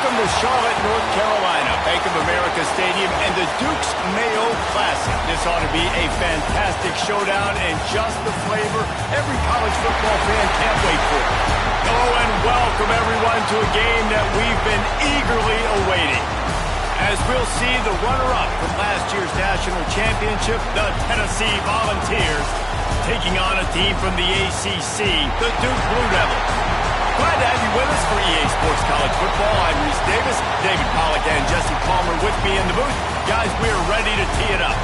Welcome to Charlotte, North Carolina, Bank of America Stadium, and the Duke's Mayo Classic. This ought to be a fantastic showdown and just the flavor every college football fan can't wait for. Hello and welcome, everyone, to a game that we've been eagerly awaiting. As we'll see the runner-up from last year's national championship, the Tennessee Volunteers, taking on a team from the ACC, the Duke Blue Devils. Glad to have you with us for EA Sports College Football. I'm Reese Davis, David Pollack, and Jesse Palmer with me in the booth. Guys, we're ready to tee it up.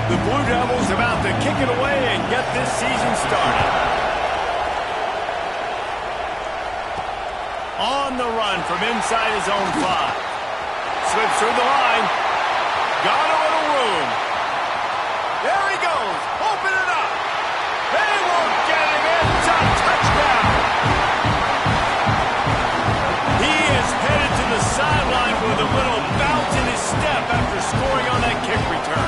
The Blue Devils about to kick it away and get this season started. On the run from inside his own 5. Slips through the line. Got a little room. There he goes. Open it up. They won't get him in. It's a touchdown. He is headed to the sideline with a little bounce in his step after scoring on that kick return.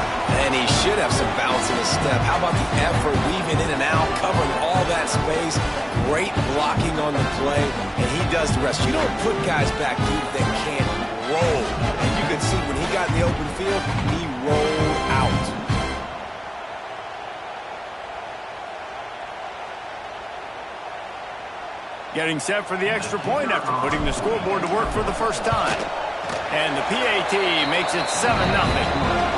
And he should have some bounce in his step. How about the effort, weaving in and out, covering all that space. Great blocking on the play, and he does the rest. You don't put guys back deep that can't roll. And you can see when he got in the open field, he rolled out. Getting set for the extra point after putting the scoreboard to work for the first time. And the PAT makes it 7-0.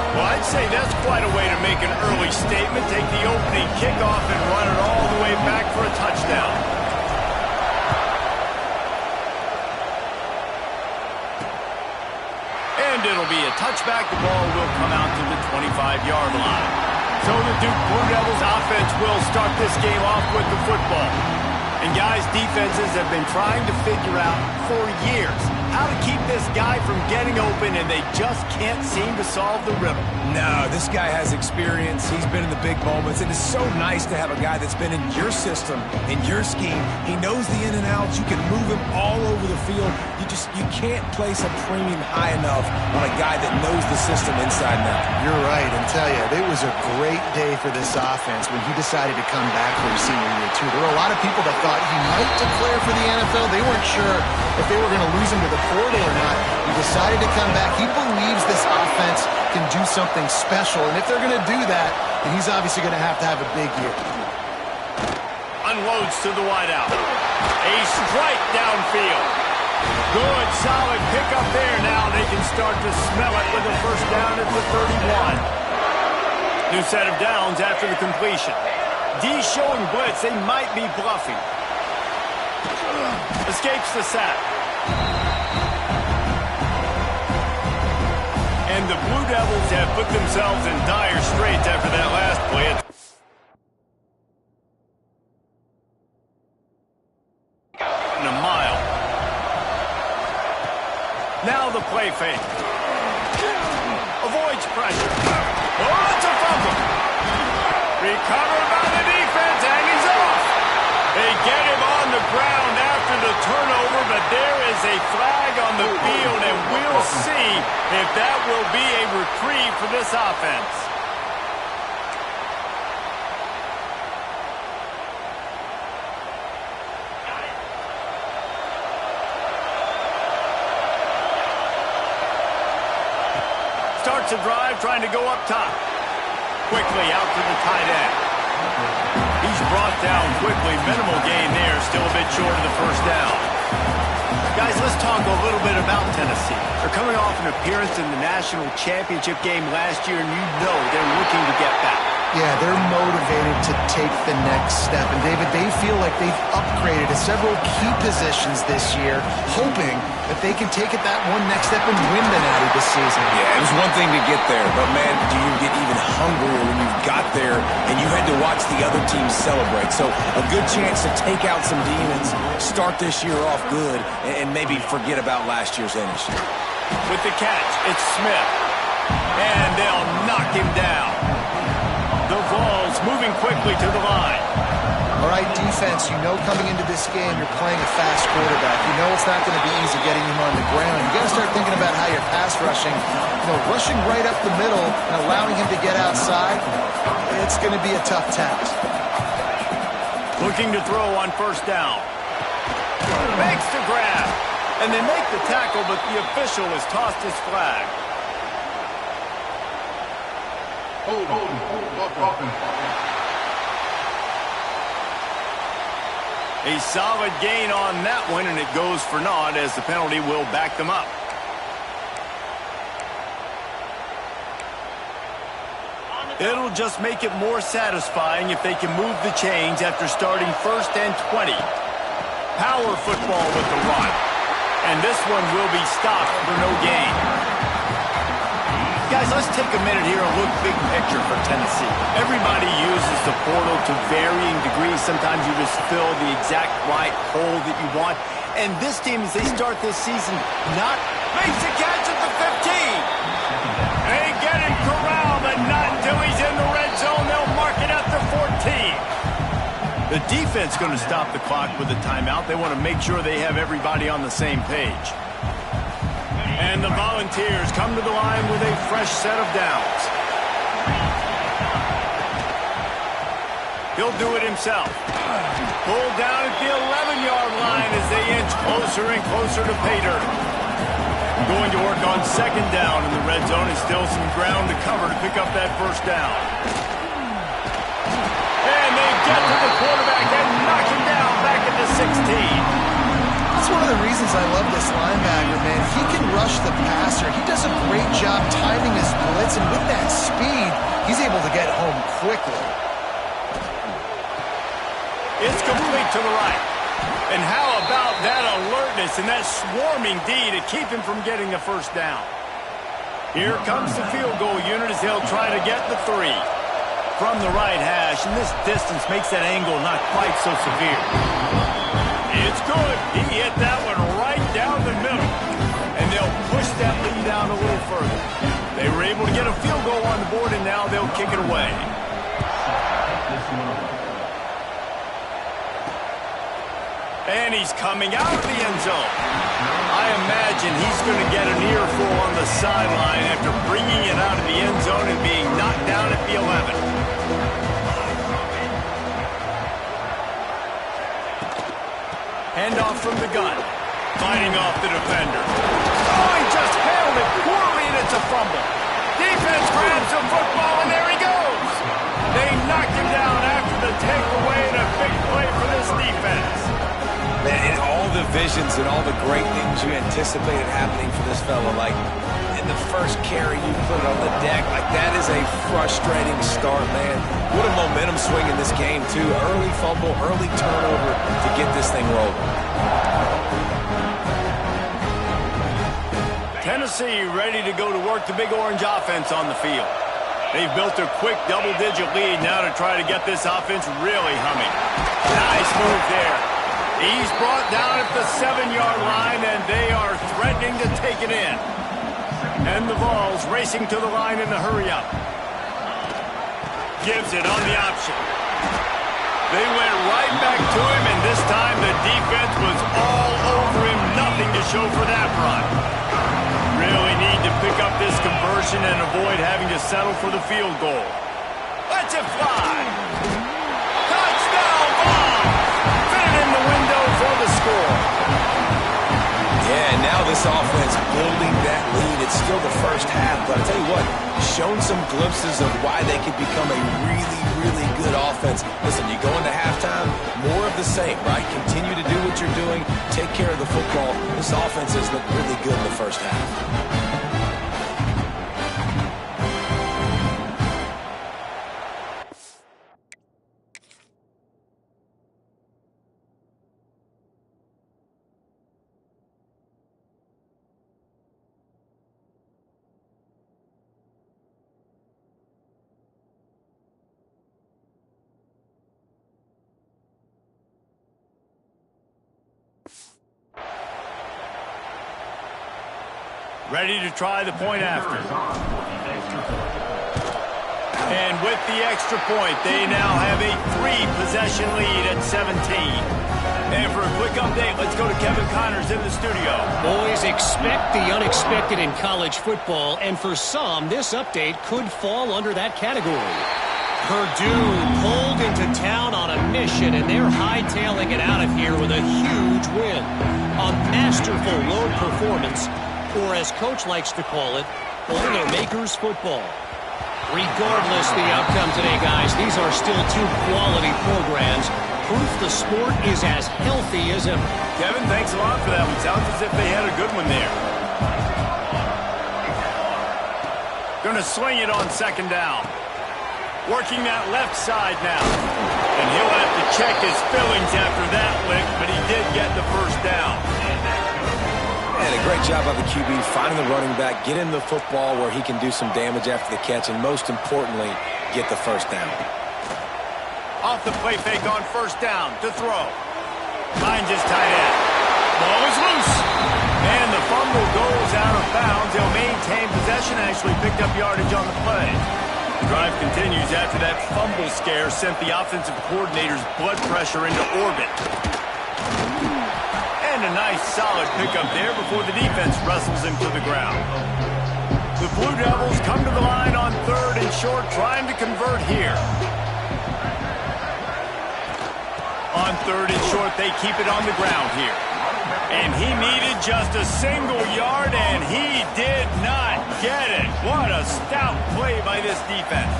Well, I'd say that's quite a way to make an early statement. Take the opening kickoff and run it all the way back for a touchdown. And it'll be a touchback. The ball will come out to the 25-yard line. So the Duke Blue Devils offense will start this game off with the football. And guys, defenses have been trying to figure out for years how to keep this guy from getting open, and they just can't seem to solve the riddle. No, this guy has experience. He's been in the big moments, and it's so nice to have a guy that's been in your system, in your scheme. He knows the in and outs. You can move him all over the field. You can't place a premium high enough on a guy that knows the system inside and out. You're right, and tell you, it was a great day for this offense when he decided to come back for his senior year, too. There were a lot of people that thought he might declare for the NFL. They weren't sure if they were going to lose him to the portal or not. He decided to come back. He believes this offense can do something special, and if they're going to do that, then he's obviously going to have a big year. Unloads to the wideout. A strike downfield. Good, solid pickup there. Now they can start to smell it with a first down at the 31. New set of downs after the completion. D showing blitz. They might be bluffing. Escapes the sack. And the Blue Devils have put themselves in dire straits after that last play. In a mile. Now the play fake. Avoids pressure. Oh, it's a fumble. Recovered by the defense, and he's off. They get him on the ground after the turnover, but there is a flag on the field, and we'll see if that will be a reprieve for this offense. Starts a drive trying to go up top. Quickly out to the tight end. He's brought down quickly. Minimal gain there. Still a bit short of the first down. Guys, let's talk a little bit about Tennessee. They're coming off an appearance in the national championship game last year, and you know they're looking to get back. Yeah, they're motivated to take the next step. And, David, they feel like they've upgraded to several key positions this year, hoping that they can take it that one next step and win the Natty this season. Yeah, it was one thing to get there, but, man, do you get even hungrier when you got there and you had to watch the other team celebrate. So a good chance to take out some demons, start this year off good, and maybe forget about last year's finish. With the catch, it's Smith. And they'll knock him down. The Vols moving quickly to the line. All right, defense, you know coming into this game you're playing a fast quarterback. You know it's not going to be easy getting him on the ground. You got to start thinking about how you're pass rushing. Rushing right up the middle and allowing him to get outside, it's going to be a tough task. Looking to throw on first down. Makes the grab. And they make the tackle, but the official has tossed his flag. A solid gain on that one, and it goes for naught as the penalty will back them up. It'll just make it more satisfying if they can move the chains after starting 1st and 20. Power football with the run. And this one will be stopped for no gain. Guys, let's take a minute here and look big picture for Tennessee. Everybody uses the portal to varying degrees. Sometimes you just fill the exact right hole that you want. And this team, as they start this season, makes a catch at the 15. They get him corralled, but not until he's in the red zone. They'll mark it at the 14. The defense going to stop the clock with a timeout. They want to make sure they have everybody on the same page. And the Volunteers come to the line with a fresh set of downs. He'll do it himself. Pulled down at the 11-yard line as they inch closer and closer to pay dirt. Going to work on second down in the red zone, and still some ground to cover to pick up that first down. And they get to the quarterback and knock him down back at the 16. That's one of the reasons I love this linebacker, man. He can rush the passer. He does a great job timing his blitz, and with that speed, he's able to get home quickly. It's complete to the right. And how about that alertness and that swarming D to keep him from getting the first down? Here comes the field goal unit as they'll try to get the 3. From the right hash, and this distance makes that angle not quite so severe. It's good. He hit that one right down the middle. And they'll push that lead down a little further. They were able to get a field goal on the board, and now they'll kick it away. And he's coming out of the end zone. I imagine he's going to get an earful on the sideline after bringing it out of the end zone and being knocked down at the 11. Handoff from the gun. Fighting off the defender. Oh, he just handled it poorly, and it's a fumble. Defense grabs the football, and there he goes. They knocked him down after the takeaway, and a big play for this defense. Man, in all the visions and all the great things you anticipated happening for this fella, like in the first carry you put on the deck, like that is a frustrating start, man. What a momentum swing in this game, too. Early fumble, early turnover to get this thing rolling. Tennessee ready to go to work the Big Orange offense on the field. They've built a quick double-digit lead now to try to get this offense really humming. Nice move there. He's brought down at the 7-yard line, and they are threatening to take it in. And the Vols racing to the line in the hurry-up. Gives it on the option. They went right back to him, and this time the defense was all over him. Nothing to show for that run. Really need to pick up this conversion and avoid having to settle for the field goal. Let's it fly. Touchdown, Vols! Fit it in the window for the score. Yeah, now this offense building that lead. It's still the first half, but I tell you what, shown some glimpses of why they could become a really, really good offense. Listen, you go into halftime, more of the same, right? Continue to do what you're doing, take care of the football. This offense has looked really good in the first half. Ready to try the point after. And with the extra point, they now have a 3-possession lead at 17. And for a quick update, let's go to Kevin Connors in the studio. Boys, expect the unexpected in college football, and for some, this update could fall under that category. Purdue pulled into town on a mission, and they're hightailing it out of here with a huge win. A masterful road performance, or as Coach likes to call it, Boilermakers football. Regardless the outcome today, guys, these are still two quality programs. Proof the sport is as healthy as ever. Kevin, thanks a lot for that one. Sounds as if they had a good one there. Going to swing it on second down. Working that left side now. And he'll have to check his fillings after that lick, but he did get the first down. And a great job by the QB finding the running back, get him the football where he can do some damage after the catch, and most importantly, get the first down. Off the play fake on first down to throw. Finds his tight end. Ball is loose. And the fumble goes out of bounds. He'll maintain possession. Actually picked up yardage on the play. The drive continues after that fumble scare sent the offensive coordinator's blood pressure into orbit. And a nice solid pickup there before the defense wrestles him to the ground. The Blue Devils come to the line on 3rd and short, trying to convert here. On 3rd and short, they keep it on the ground here. And he needed just a single yard, and he did not get it. What a stout play by this defense.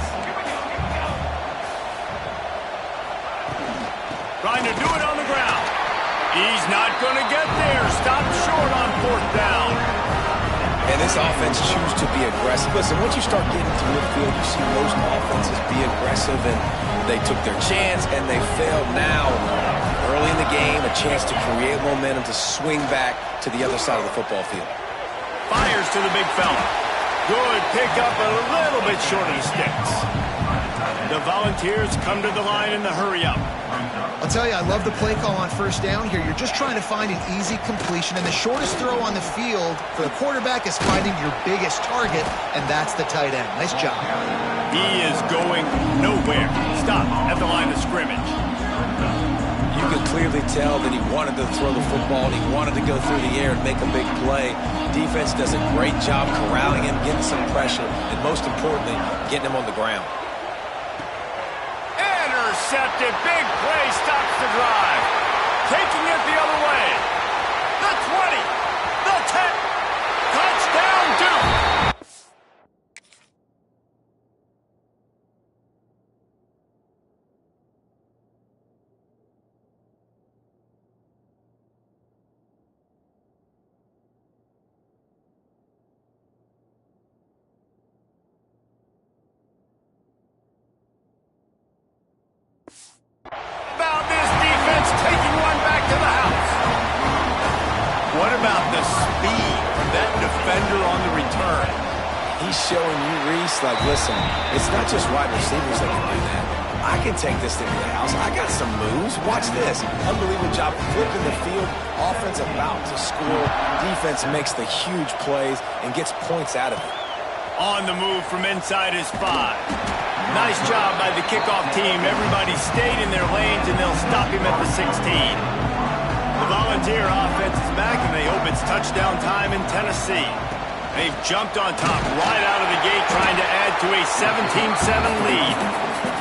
Trying to do it on the ground. He's not going to get there. Stopped short on 4th down. And this offense chooses to be aggressive. Listen, once you start getting to midfield, you see most offenses be aggressive, and they took their chance, and they failed. Now, early in the game, a chance to create momentum to swing back to the other side of the football field. Fires to the big fella. Good pickup, a little bit short of the sticks. The Volunteers come to the line in the hurry-up. I'll tell you, I love the play call on first down here. You're just trying to find an easy completion, and the shortest throw on the field for the quarterback is finding your biggest target, and that's the tight end. Nice job. He is going nowhere. Stop at the line of scrimmage. You could clearly tell that he wanted to throw the football, and he wanted to go through the air and make a big play. Defense does a great job corralling him, getting some pressure, and most importantly, getting him on the ground. Intercepted. Big play stops the drive. Taking it the other way. The 20. The 10. Touchdown, Duke. About this defense taking one back to the house. What about the speed from that defender on the return? He's showing you, Reese, like, listen, it's not just wide receivers that can do that. I can take this thing to the house. I got some moves. Watch this. Unbelievable job flipping the field. Offense about to score. Defense makes the huge plays and gets points out of it. On the move from inside his 5. Nice job by the kickoff team. Everybody stayed in their lanes, and they'll stop him at the 16. The Volunteer offense is back, and they hope it's touchdown time in Tennessee. They've jumped on top right out of the gate, trying to add to a 17-7 lead.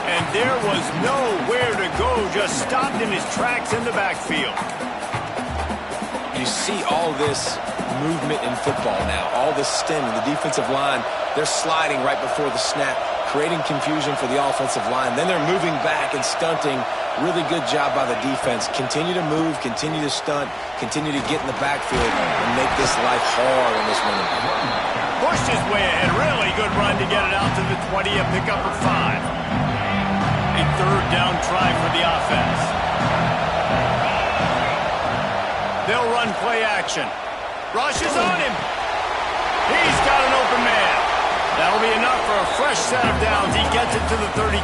And there was nowhere to go, just stopped in his tracks in the backfield. You see all this movement in football now, all this stemming. The defensive line, they're sliding right before the snap, creating confusion for the offensive line. Then they're moving back and stunting. Really good job by the defense. Continue to move, continue to stunt, continue to get in the backfield and make this life hard on this running back. Pushed his way ahead. Really good run to get it out to the 20, a pickup of 5. A 3rd down try for the offense. They'll run play action. Rush is on him. He's got an open man. That'll be enough for a fresh set of downs. He gets it to the 32.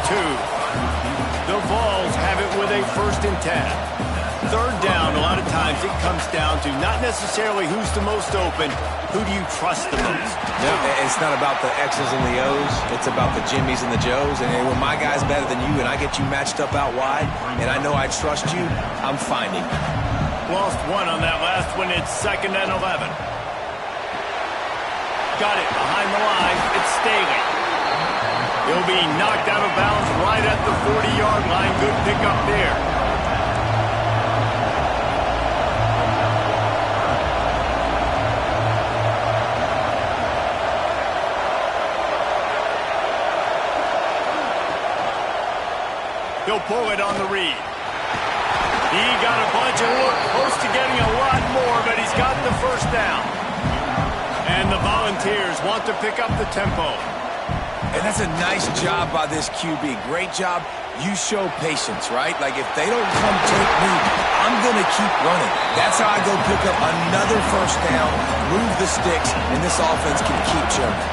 The Vols have it with a 1st and 10. third down, a lot of times it comes down to not necessarily who's the most open, who do you trust the most? Yeah, it's not about the X's and the O's. It's about the Jimmies and the Joes. And when my guy's better than you and I get you matched up out wide and I know I trust you, I'm finding. Lost one on that last one. It's 2nd and 11. Got it behind the line. It's Staley. He'll be knocked out of bounds right at the 40-yard line. Good pickup there. He'll pull it on the read. He got a bunch and looked close to getting a lot more, but he's got the first down. And the Volunteers want to pick up the tempo. And that's a nice job by this QB. Great job. You show patience, right? Like, if they don't come take me, I'm going to keep running. That's how I go pick up another first down, move the sticks, and this offense can keep churning.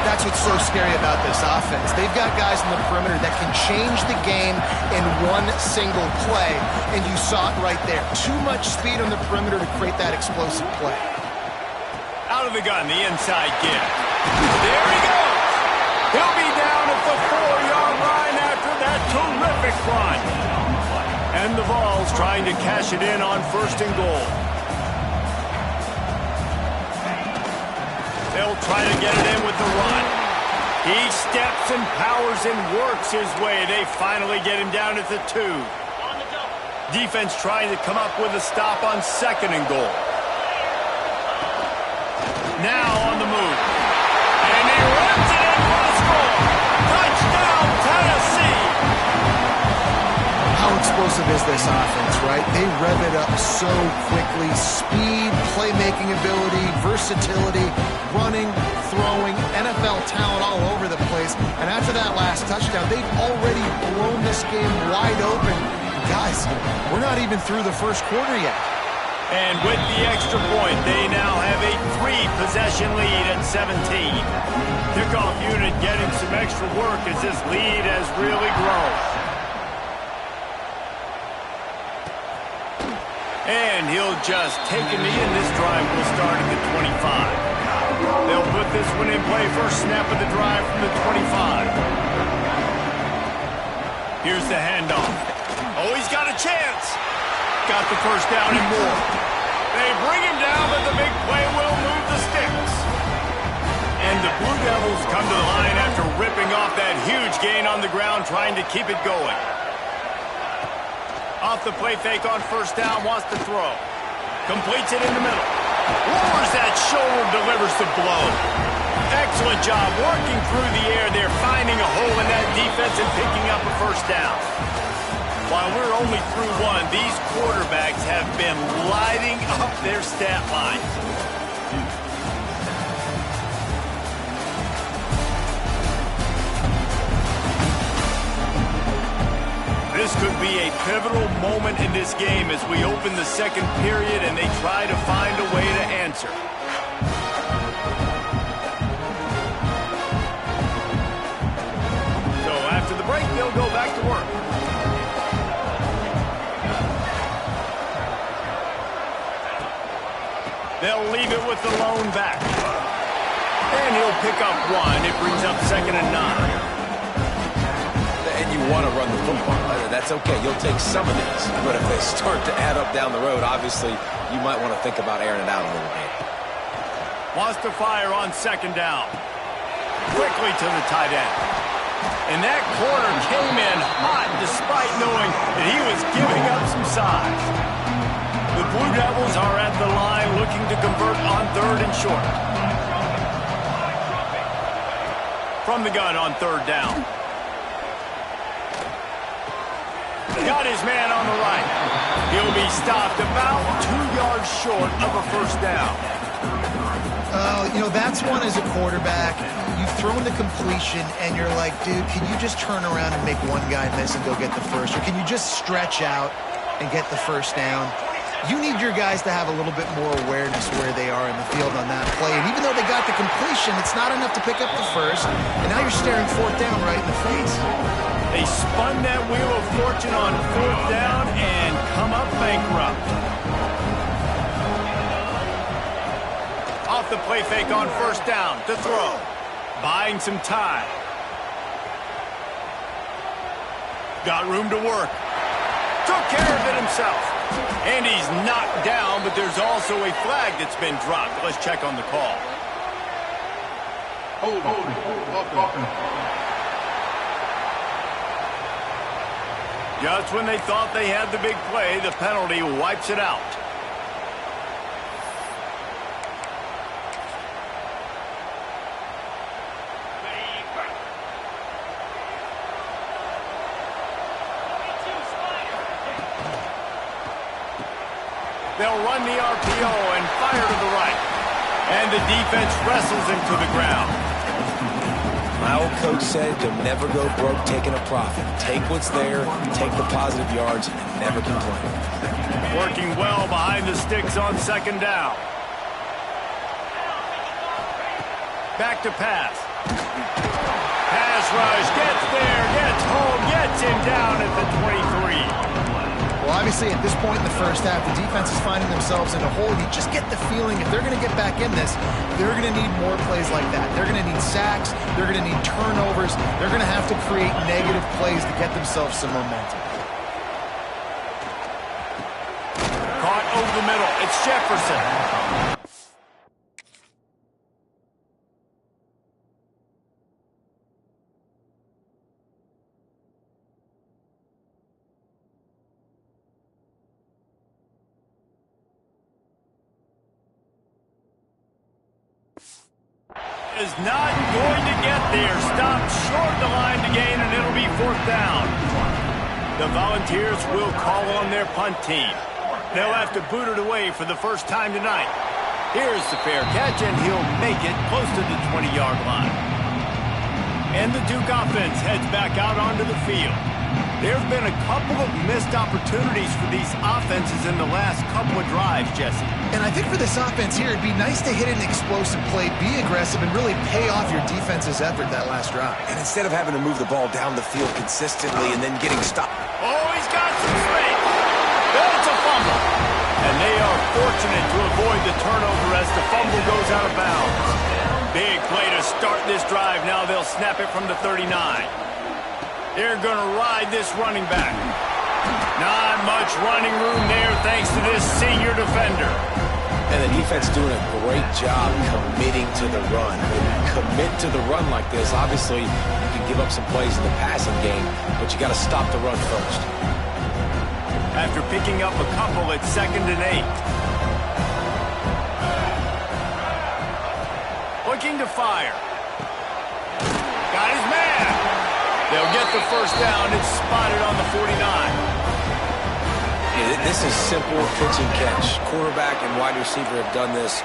That's what's so scary about this offense. They've got guys in the perimeter that can change the game in one single play, and you saw it right there. Too much speed on the perimeter to create that explosive play. Out of the gun, the inside give. There he goes. He'll be down at the 4-yard line after that terrific run. And the Vols trying to cash it in on 1st and goal. They'll try to get it in with the run. He steps and powers and works his way. They finally get him down at the 2. Defense trying to come up with a stop on 2nd and goal. Now on the move. And he runs it in for a score. Touchdown, Tennessee. How explosive is this offense, right? They rev it up so quickly. Speed, playmaking ability, versatility, running, throwing, NFL talent all over the place. And after that last touchdown, they've already blown this game wide open. Guys, we're not even through the first quarter yet. And with the extra point, they now have a 3-possession lead at 17. Kickoff unit getting some extra work as this lead has really grown. And he'll just take a knee, and this drive will start at the 25. They'll put this one in play. First snap of the drive from the 25. Here's the handoff. Oh, he's got a chance. Got the first down and more. They bring him down, but the big play will move the sticks. And the Blue Devils come to the line after ripping off that huge gain on the ground, trying to keep it going. Off the play fake on first down, wants to throw. Completes it in the middle. Lowers that shoulder, delivers the blow. Excellent job working through the air there, finding a hole in that defense and picking up a first down. While we're only through one, these quarterbacks have been lighting up their stat lines. This could be a pivotal moment in this game as we open the second period and they try to find a way to answer. So after the break, they'll go back to work. They'll leave it with the lone back. And he'll pick up one. It brings up 2nd and 9. And you want to run the football. That's okay. You'll take some of these. But if they start to add up down the road, obviously, you might want to think about airing it out a little bit. Wants to fire on 2nd down. Quickly to the tight end. And that corner came in hot despite knowing that he was giving up some size. The Blue Devils are at the line looking to convert on 3rd and short. From the gun on 3rd down. Got his man on the right. He'll be stopped about 2 yards short of a first down. You know, that's one as a quarterback. You've thrown the completion, and you're like, dude, can you just turn around and make one guy miss and go get the first? Or can you just stretch out and get the first down? You need your guys to have a little bit more awareness where they are in the field on that play. And even though they got the completion, it's not enough to pick up the first. And now you're staring 4th down right in the face. They spun that wheel of fortune on 4th down and come up bankrupt. Off the play fake on first down to throw. Buying some time. Got room to work. Took care of it himself. And he's knocked down, but there's also a flag that's been dropped. Let's check on the call. Just when they thought they had the big play, the penalty wipes it out. They'll run the RPO and fire to the right. And the defense wrestles him to the ground. My old coach said you'll never go broke taking a profit. Take what's there, take the positive yards, and never complain. Working well behind the sticks on second down. Back to pass. Pass rush, gets there, gets home, gets him down at the 23. Well, obviously, at this point in the first half, the defense is finding themselves in a hole. You just get the feeling if they're going to get back in this, they're going to need more plays like that. They're going to need sacks. They're going to need turnovers. They're going to have to create negative plays to get themselves some momentum. Caught over the middle. It's Jefferson. Is not going to get there. Stopped short of the line to gain, and it'll be fourth down. The Volunteers will call on their punt team. They'll have to boot it away for the first time tonight. Here's the fair catch, and he'll make it close to the 20-yard line. And the Duke offense heads back out onto the field. There have been a couple of missed opportunities for these offenses in the last couple of drives, Jesse. And I think for this offense here, it'd be nice to hit an explosive play, be aggressive, and really pay off your defense's effort that last drive. And instead of having to move the ball down the field consistently and then getting stopped. Oh, he's got some space. That's a fumble. And they are fortunate to avoid the turnover as the fumble goes out of bounds. Big play to start this drive. Now they'll snap it from the 39. They're going to ride this running back. Not much running room there thanks to this senior defender. And the defense doing a great job committing to the run. When you commit to the run like this, obviously you can give up some plays in the passing game, but you got to stop the run first. After picking up a couple at 2nd and 8. Looking to fire. Got his man. They'll get the first down. It's spotted on the 49. Yeah, this is simple pitch and catch. Quarterback and wide receiver have done this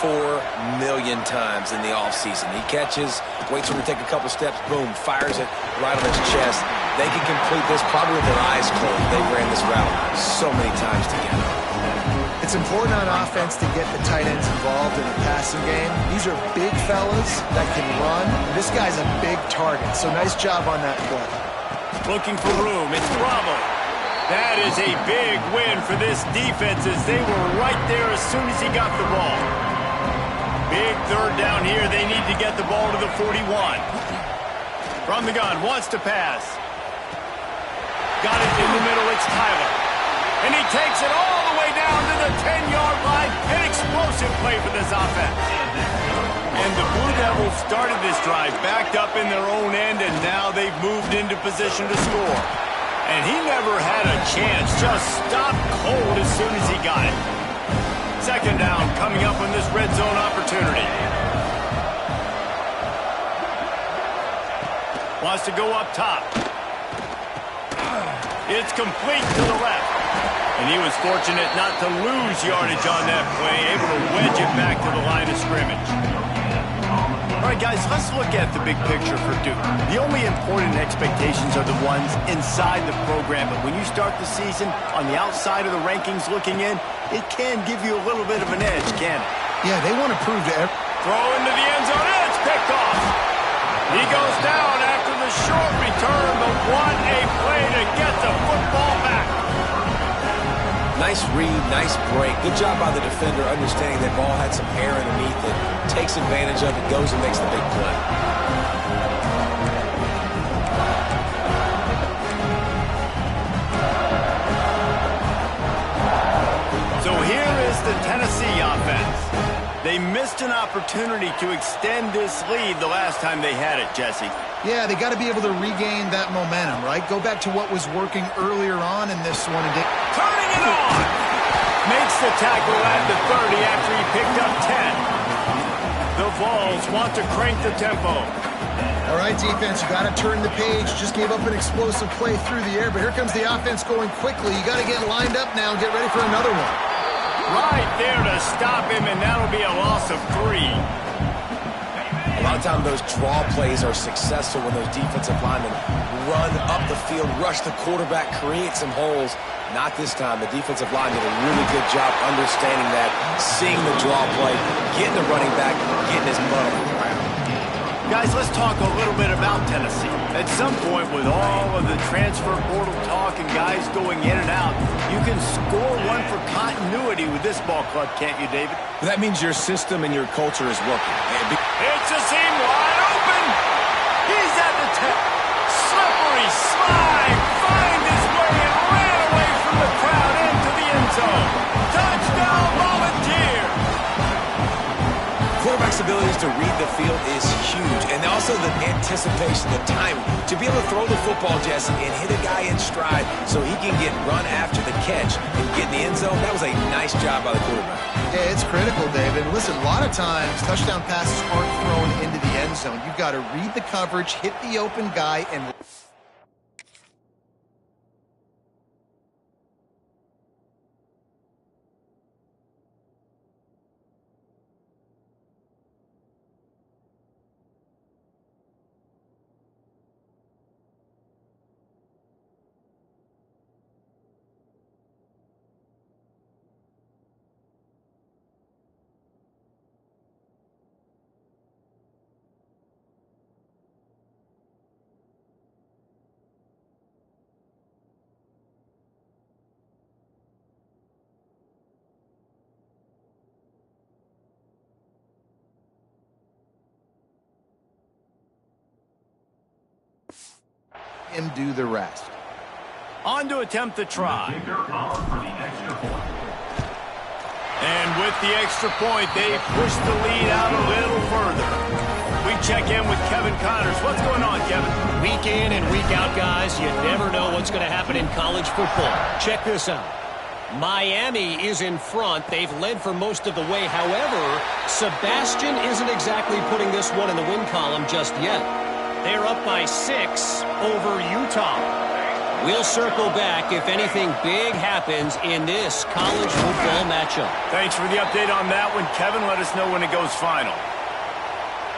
4 million times in the offseason. He catches, waits for him to take a couple steps, boom, fires it right on his chest. They can complete this probably with their eyes closed. They ran this route so many times together. It's important on offense to get the tight ends involved in the passing game. These are big fellas that can run. This guy's a big target, so nice job on that play. Looking for room. It's Bravo. That is a big win for this defense as they were right there as soon as he got the ball. Big third down here. They need to get the ball to the 41. From the gun, wants to pass. Got it in the middle. It's Tyler. And he takes it all the way down to the 10-yard line. An explosive play for this offense. And the Blue Devils started this drive backed up in their own end, and now they've moved into position to score. And he never had a chance. Just stopped cold as soon as he got it. Second down coming up on this red zone opportunity. Wants to go up top. It's complete to the left. And he was fortunate not to lose yardage on that play, able to wedge it back to the line of scrimmage. All right, guys, let's look at the big picture for Duke. The only important expectations are the ones inside the program, but when you start the season on the outside of the rankings looking in, it can give you a little bit of an edge, can't it? Yeah, they want to prove to everyone. Throw into the end zone, and it's picked off. He goes down after the short return, but what a play to get the football back. Nice read, nice break. Good job by the defender understanding that ball had some air underneath it. Takes advantage of it, goes and makes the big play. So here is the Tennessee offense. They missed an opportunity to extend this lead the last time they had it, Jesse. Yeah, they got to be able to regain that momentum, right? Go back to what was working earlier on in this one. And turning it on! Makes the tackle at the 30 after he picked up 10. The Vols want to crank the tempo. All right, defense, you got to turn the page. Just gave up an explosive play through the air, but here comes the offense going quickly. You got to get lined up now and get ready for another one. Right there to stop him, and that'll be a loss of 3. A lot of times those draw plays are successful when those defensive linemen run up the field, rush the quarterback, create some holes. Not this time. The defensive line did a really good job understanding that, seeing the draw play, getting the running back, getting his butt on the ground. Guys, let's talk a little bit about Tennessee. At some point, with all of the transfer portal talk and guys going in and out, you can score one for continuity with this ball club, can't you, David? That means your system and your culture is working. It's a seam wide open. He's at the tip. Slippery slide. Find his way and ran away from the crowd into the end zone. Touchdown, Volunteers. Quarterback's abilities to read the field is huge, and also the anticipation, the timing. To be able to throw the football, Jesse, and hit a guy in stride so he can get run after the catch and get in the end zone, that was a nice job by the quarterback. Yeah, it's critical, David. Listen, a lot of times touchdown passes aren't thrown into the end zone. You've got to read the coverage, hit the open guy, and him do the rest. On to attempt the try. And with the extra point, they push the lead out a little further. We check in with Kevin Connors. What's going on, Kevin? Week in and week out, guys, you never know what's going to happen in college football. Check this out. Miami is in front. They've led for most of the way. However, Sebastian isn't exactly putting this one in the win column just yet. They're up by 6 over Utah. We'll circle back if anything big happens in this college football matchup. Thanks for the update on that one, Kevin. Let us know when it goes final.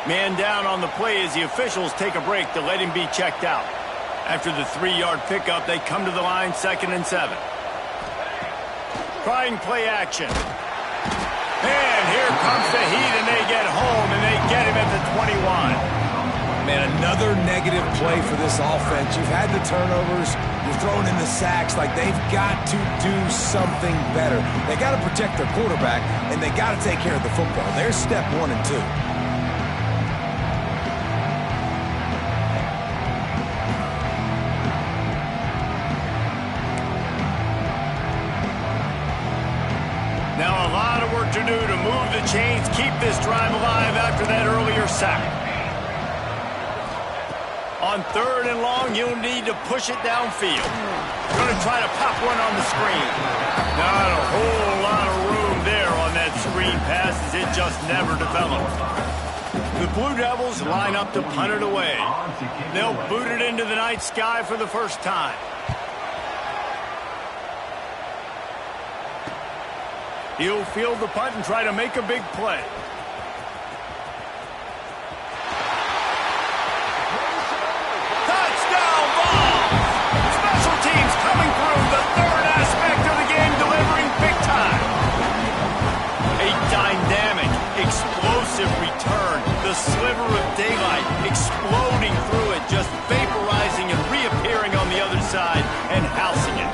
Man down on the play as the officials take a break to let him be checked out. After the 3-yard pickup, they come to the line, 2nd and 7. Trying play action. And here comes the heat, and they get home, and they get him at the 21. Man, another negative play for this offense. You've had the turnovers. You're throwing in the sacks. Like, they've got to do something better. They got to protect their quarterback, and they got to take care of the football. There's step 1 and 2. Now a lot of work to do to move the chains, keep this drive alive after that earlier sack. On 3rd and long, you'll need to push it downfield. Going to try to pop one on the screen. Not a whole lot of room there on that screen pass as it just never developed. The Blue Devils line up to punt it away. They'll boot it into the night sky for the first time. He'll field the punt and try to make a big play. Touchdown, Vols! Special teams coming through, the 3rd aspect of the game, delivering big time. A dynamic, explosive return. The sliver of daylight exploding through it, just vaporizing and reappearing on the other side and housing it.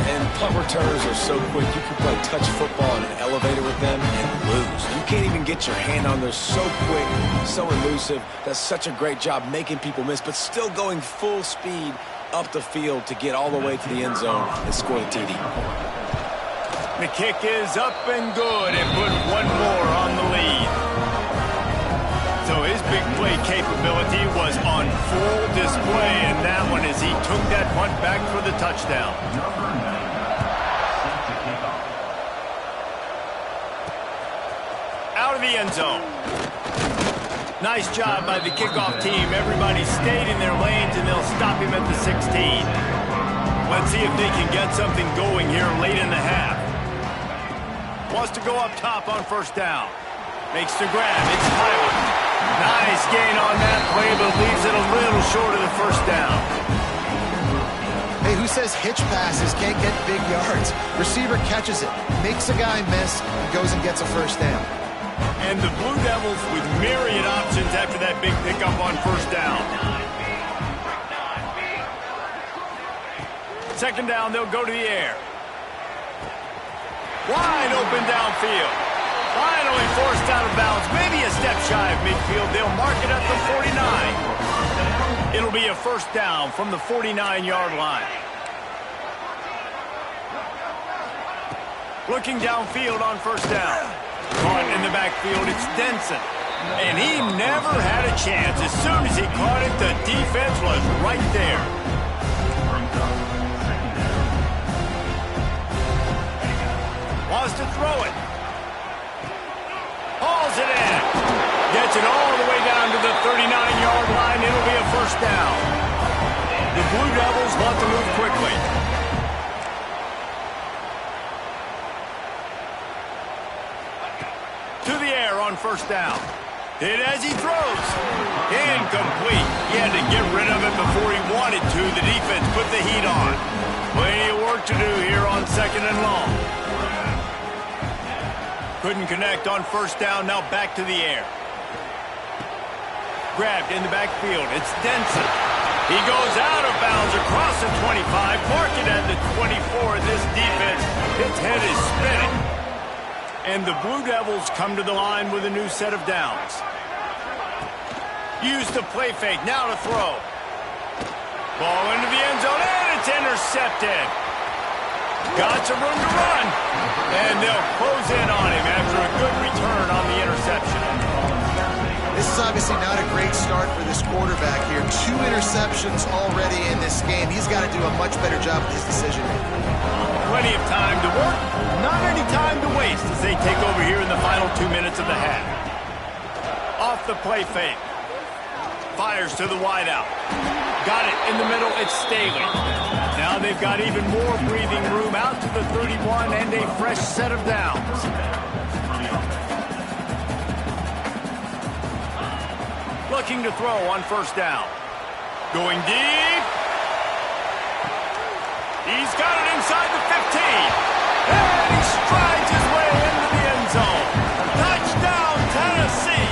And punt return returners are so quick, you can play touch football in an elevator with them and lose. You can't even get your hand on. They're so quick, so elusive. Does such a great job making people miss, but still going full speed up the field to get all the way to the end zone and score the TD. The kick is up and good and put one more on the lead. So his big play capability was on full display in that one as he took that punt back for the touchdown. Out of the end zone. Nice job by the kickoff team. Everybody stayed in their lanes, and they'll stop him at the 16. Let's see if they can get something going here late in the half. Wants to go up top on first down. Makes the grab. It's Tyler. Nice gain on that play, but leaves it a little short of the first down. Hey, who says hitch passes can't get big yards? Receiver catches it, makes a guy miss, and goes and gets a first down. And the Blue Devils with myriad options after that big pickup on first down. Second down, they'll go to the air. Wide open downfield. Finally forced out of bounds. Maybe a step shy of midfield. They'll mark it at the 49. It'll be a first down from the 49-yard line. Looking downfield on first down. Caught in the backfield, it's Denson. And he never had a chance. As soon as he caught it, the defense was right there. Wants to throw it. Hauls it in. Gets it all the way down to the 39-yard line. It'll be a first down. The Blue Devils want to move quickly. To the air on first down. Hit as he throws. Incomplete. He had to get rid of it before he wanted to. The defense put the heat on. Plenty of work to do here on second and long. Couldn't connect on first down. Now back to the air. Grabbed in the backfield. It's Denson. He goes out of bounds across the 25. Mark it at the 24. This defense, its head is spinning. And the Blue Devils come to the line with a new set of downs. Use the play fake. Now to throw. Ball into the end zone, and it's intercepted. Got some room to run. And they'll close in on him after a good return on the interception. This is obviously not a great start for this quarterback here. 2 interceptions already in this game. He's got to do a much better job with his decision-making. Plenty of time to work, not any time to waste as they take over here in the final 2 minutes of the half. Off the play fake. Fires to the wideout. Got it in the middle, it's Staley. Now they've got even more breathing room out to the 31 and a fresh set of downs. Looking to throw on first down. Going deep. He's got it inside the 15. And he strides his way into the end zone. Touchdown, Tennessee.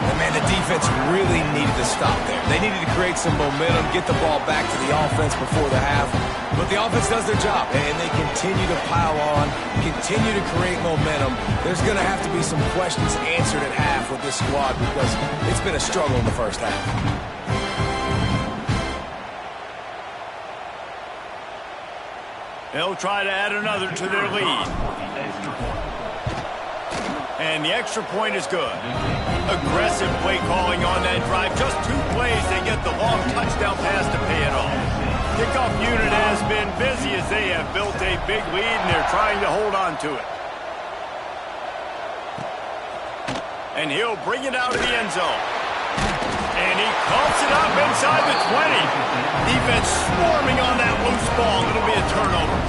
And man, the defense really needed to stop there. They needed to create some momentum, get the ball back to the offense before the half. But the offense does their job, and they continue to pile on, continue to create momentum. There's going to have to be some questions answered at half with this squad because it's been a struggle in the first half. They'll try to add another to their lead. And the extra point is good. Aggressive play calling on that drive. Just 2 plays, they get the long touchdown pass to pay it off. Kickoff unit has been busy as they have built a big lead, and they're trying to hold on to it. And he'll bring it out of the end zone. And he coughs it up inside the 20. Defense swarming on that loose ball. It'll be a turnover.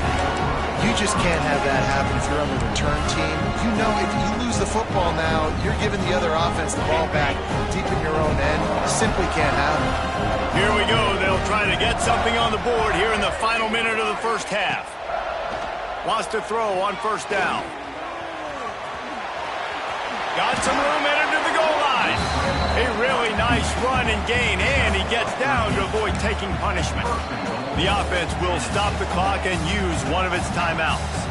You just can't have that happen if you're on the return team. You know if you lose the football now, you're giving the other offense the ball back deep in your own end. Simply can't happen. Here we go. They'll try to get something on the board here in the final minute of the first half. Wants to throw on first down. Got some room headed to the goal line. A really nice Nice run and gain, and he gets down to avoid taking punishment. The offense will stop the clock and use one of its timeouts.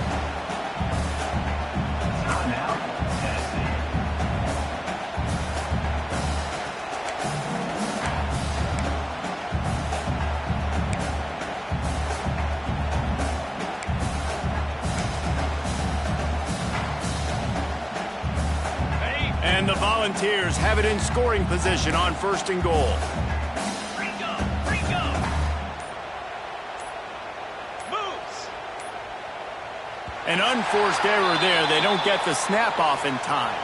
And the Volunteers have it in scoring position on 1st and goal. Moves. An unforced error there. They don't get the snap off in time.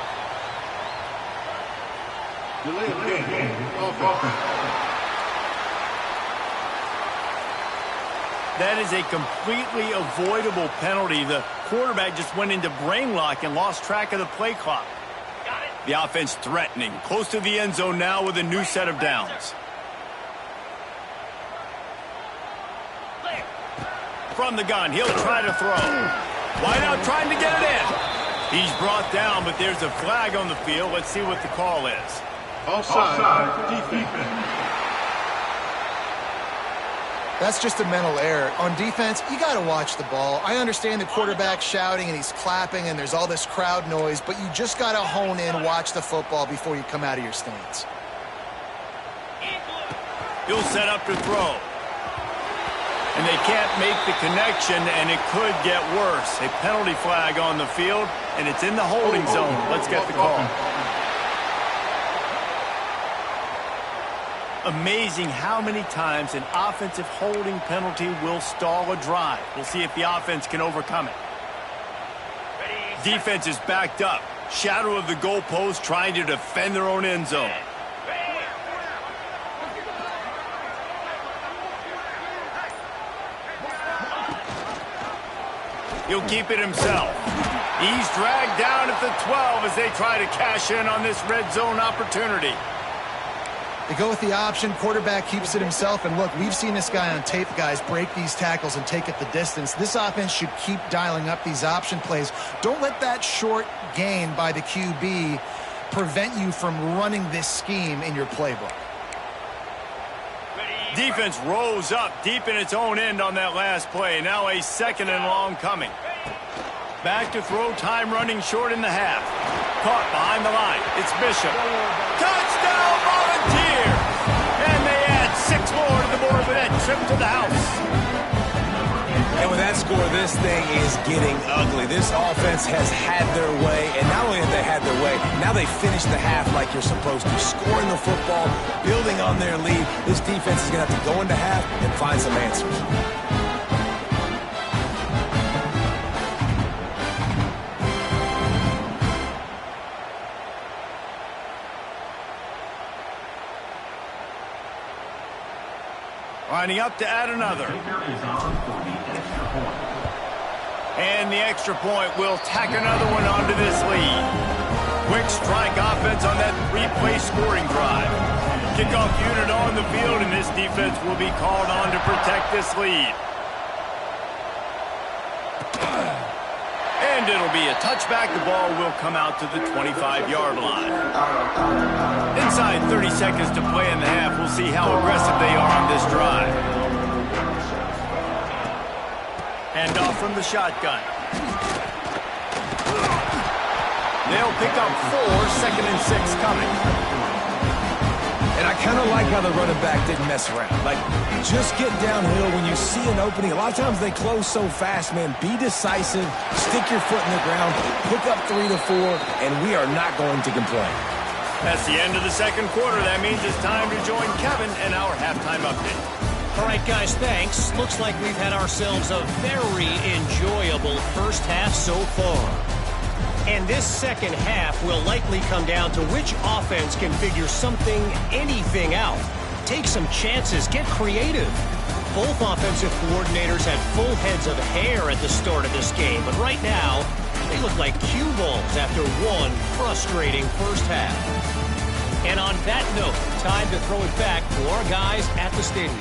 That is a completely avoidable penalty. The quarterback just went into brain lock and lost track of the play clock. The offense threatening, close to the end zone now with a new set of downs. From the gun, he'll try to throw. Wide out trying to get it in. He's brought down, but there's a flag on the field. Let's see what the call is. Offside. Defense. That's just a mental error. On defense, you got to watch the ball. I understand the quarterback shouting and he's clapping and there's all this crowd noise, but you just got to hone in, watch the football before you come out of your stance. He'll set up to throw. And they can't make the connection, and it could get worse. A penalty flag on the field, and it's in the holding zone. Let's get the call. Amazing how many times an offensive holding penalty will stall a drive. We'll see if the offense can overcome it. Defense is backed up. Shadow of the goalpost trying to defend their own end zone. He'll keep it himself. He's dragged down at the 12 as they try to cash in on this red zone opportunity. They go with the option. Quarterback keeps it himself. And look, we've seen this guy on tape, guys, break these tackles and take it the distance. This offense should keep dialing up these option plays. Don't let that short gain by the QB prevent you from running this scheme in your playbook. Defense rose up deep in its own end on that last play. Now a 2nd and long coming. Back to throw, time running short in the half. Caught behind the line. It's Bishop. Touchdown, Volunteers! And they add 6 more to the board with that trip to the house. And with that score, this thing is getting ugly. This offense has had their way, and not only have they had their way, now they finish the half like you're supposed to, scoring the football, building on their lead. This defense is going to have to go into half and find some answers. Lining up to add another. And the extra point will tack another one onto this lead. Quick strike offense on that 3-play scoring drive. Kickoff unit on the field, and this defense will be called on to protect this lead. And it'll be a touchback. The ball will come out to the 25-yard line. Inside 30 seconds to play in the half. We'll see how aggressive they are on this drive. Hand off from the shotgun. They'll pick up 4, 2nd and 6 coming. And I kind of like how the running back didn't mess around. Like, just get downhill when you see an opening. A lot of times they close so fast, man. Be decisive, stick your foot in the ground, pick up 3 to 4, and we are not going to complain. That's the end of the 2nd quarter. That means it's time to join Kevin in our halftime update. All right, guys, thanks. Looks like we've had ourselves a very enjoyable first half so far. And this second half will likely come down to which offense can figure something, anything out. Take some chances, get creative. Both offensive coordinators had full heads of hair at the start of this game, but right now, they look like cue balls after one frustrating first half. And on that note, time to throw it back to our guys at the stadium.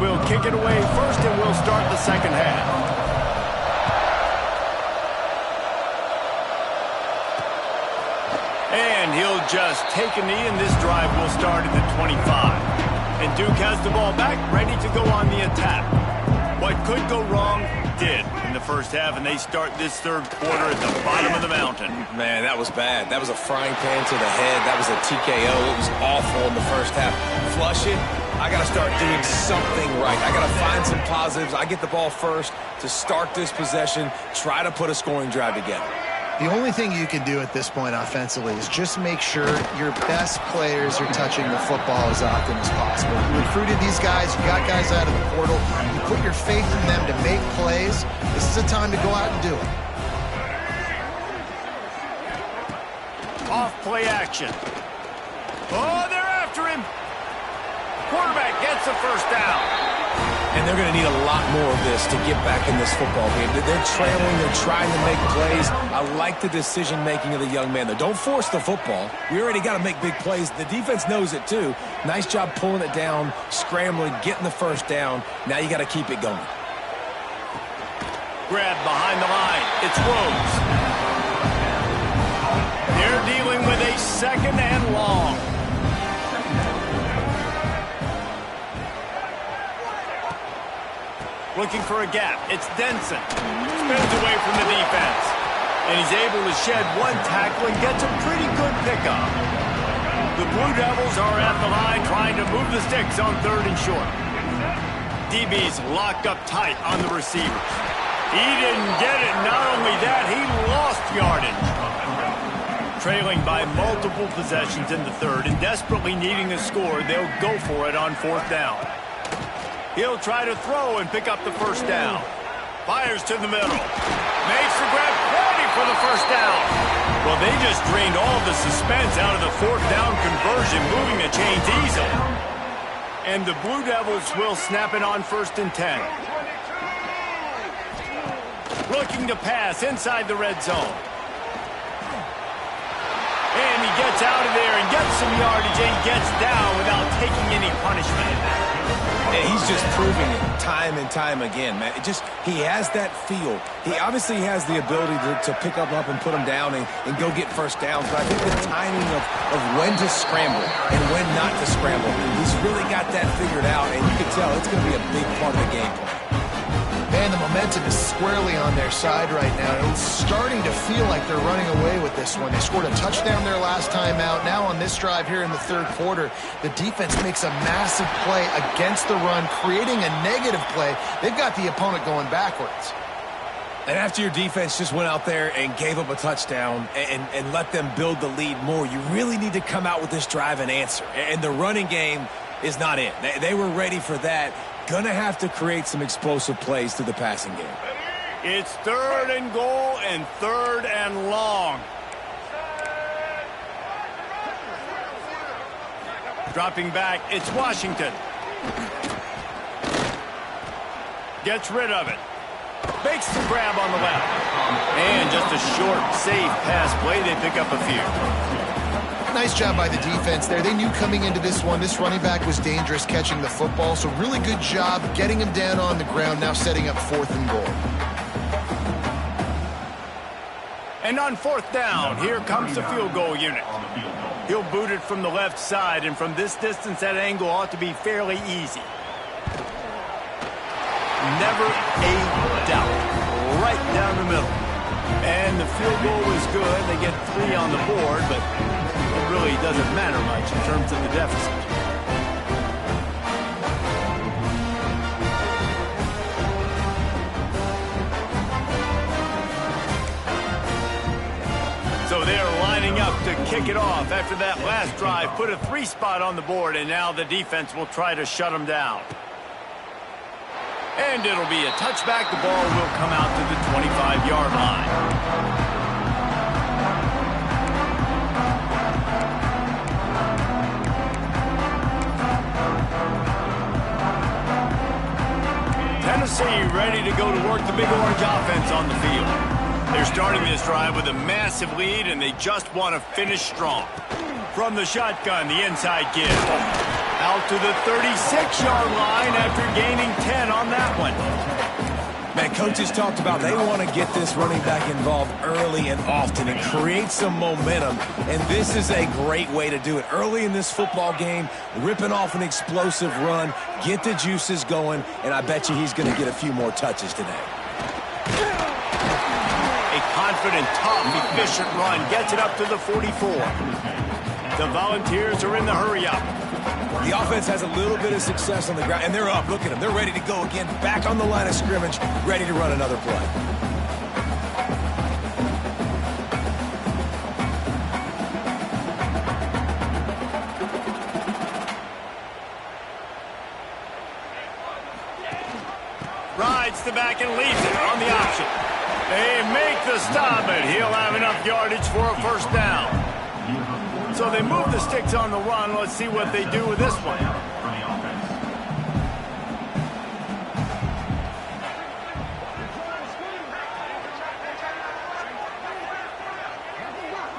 will kick it away first, and we'll start the second half. And he'll just take a knee, and this drive will start at the 25. And Duke has the ball back, ready to go on the attack. What could go wrong did in the first half, and they start this third quarter at the bottom of the mountain. Man, that was bad. That was a frying pan to the head. That was a TKO. It was awful in the first half. Flush it. I got to start doing something right. I got to find some positives. I get the ball first to start this possession, try to put a scoring drive together. The only thing you can do at this point offensively is just make sure your best players are touching the football as often as possible. You recruited these guys, you got guys out of the portal, you put your faith in them to make plays. This is a time to go out and do it. Off play action. Oh, they're after him. Quarterback gets the first down. And they're going to need a lot more of this to get back in this football game. They're trailing. They're trying to make plays. I like the decision-making of the young man, though. Don't force the football. We already got to make big plays. The defense knows it, too. Nice job pulling it down, scrambling, getting the first down. Now you got to keep it going. Grab behind the line. It's Rhodes. They're dealing with a second and long. Looking for a gap. It's Denson. Spins away from the defense. And he's able to shed one tackle and gets a pretty good pickup. The Blue Devils are at the line trying to move the sticks on third and short. DB's locked up tight on the receivers. He didn't get it. Not only that, he lost yardage. Trailing by multiple possessions in the third and desperately needing a score, they'll go for it on fourth down. He'll try to throw and pick up the first down. Fires to the middle. Makes the grab, ready for the first down. Well, they just drained all the suspense out of the fourth down conversion, moving the chains easily. And the Blue Devils will snap it on 1st and 10. Looking to pass inside the red zone. And he gets out of there and gets some yardage and gets down without taking any punishment. And he's just proving it time and time again, man. He has that feel. He obviously has the ability to pick up and put him down and go get first downs. But I think the timing of when to scramble and when not to scramble, he's really got that figured out. And you can tell it's going to be a big part of the game plan. Man, the momentum is squarely on their side right now. It's starting to feel like they're running away with this one. They scored a touchdown their last time out. Now on this drive here in the third quarter, the defense makes a massive play against the run, creating a negative play. They've got the opponent going backwards. And after your defense just went out there and gave up a touchdown and let them build the lead more, you really need to come out with this drive and answer. And the running game is not in. They were ready for that. Gonna have to create some explosive plays to the passing game. It's 3rd and goal and 3rd and long. Dropping back, it's Washington. Gets rid of it. Makes the grab on the left. And just a short, safe pass play. They pick up a few. Nice job by the defense there. They knew coming into this one, this running back was dangerous catching the football, so really good job getting him down on the ground, now setting up 4th and goal. And on 4th down, here comes the field goal unit. He'll boot it from the left side, and from this distance, that angle ought to be fairly easy. Never a doubt. Right down the middle. And the field goal is good. They get 3 on the board, but it really doesn't matter much in terms of the deficit. So they're lining up to kick it off after that last drive. Put a 3 spot on the board, and now the defense will try to shut them down. And it'll be a touchback. The ball will come out to the 25-yard line. Tennessee ready to go to work the Big Orange offense on the field. They're starting this drive with a massive lead, and they just want to finish strong. From the shotgun, the inside give. Out to the 36-yard line after gaining 10 on that one. Man, coaches talked about they want to get this running back involved early and often and create some momentum, and this is a great way to do it. Early in this football game, ripping off an explosive run, get the juices going, and I bet you he's going to get a few more touches today. A confident, tough, efficient run gets it up to the 44. The Volunteers are in the hurry-up. The offense has a little bit of success on the ground, and they're up. Look at them. They're ready to go again, back on the line of scrimmage, ready to run another play. Rides the back and leaves it on the option. They make the stop, and he'll have enough yardage for a first down. So they move the sticks on the run. Let's see what they do with this one.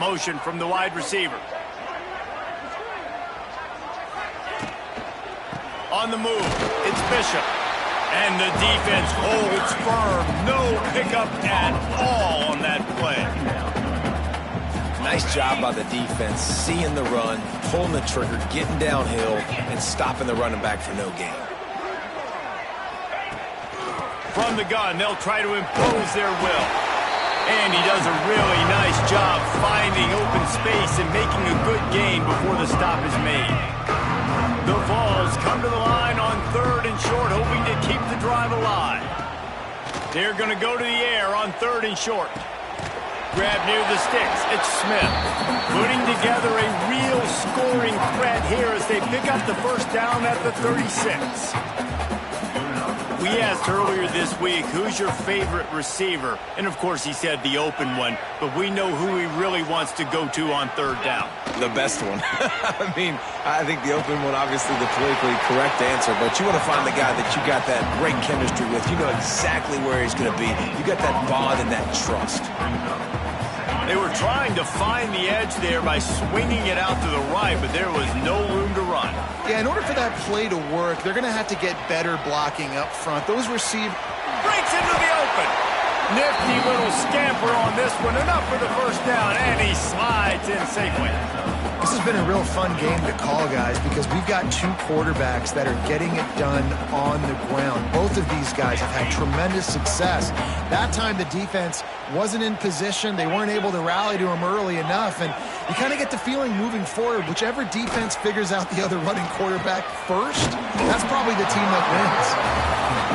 Motion from the wide receiver. On the move, it's Bishop. And the defense holds firm. No pickup at all on that play. Nice job by the defense, seeing the run, pulling the trigger, getting downhill, and stopping the running back for no gain. From the gun, they'll try to impose their will. And he does a really nice job finding open space and making a good gain before the stop is made. The Vols come to the line on 3rd and short, hoping to keep the drive alive. They're going to go to the air on 3rd and short. Grab near the sticks. It's Smith putting together a real scoring threat here as they pick up the first down at the 36. We asked earlier this week, who's your favorite receiver? And, of course, he said the open one, but we know who he really wants to go to on 3rd down. The best one. I mean, I think the open one, obviously the politically correct answer, but you want to find the guy that you got that great chemistry with. You know exactly where he's going to be. You got that bond and that trust. They were trying to find the edge there by swinging it out to the right, but there was no room to run. Yeah, in order for that play to work, they're going to have to get better blocking up front. Those receivers... Breaks into the open. Nifty little scamper on this one. Enough for the first down, and he slides in safely. This has been a real fun game to call, guys, because we've got two quarterbacks that are getting it done on the ground. Both of these guys have had tremendous success. That time the defense wasn't in position. They weren't able to rally to him early enough, and you kind of get the feeling moving forward, whichever defense figures out the other running quarterback first, that's probably the team that wins.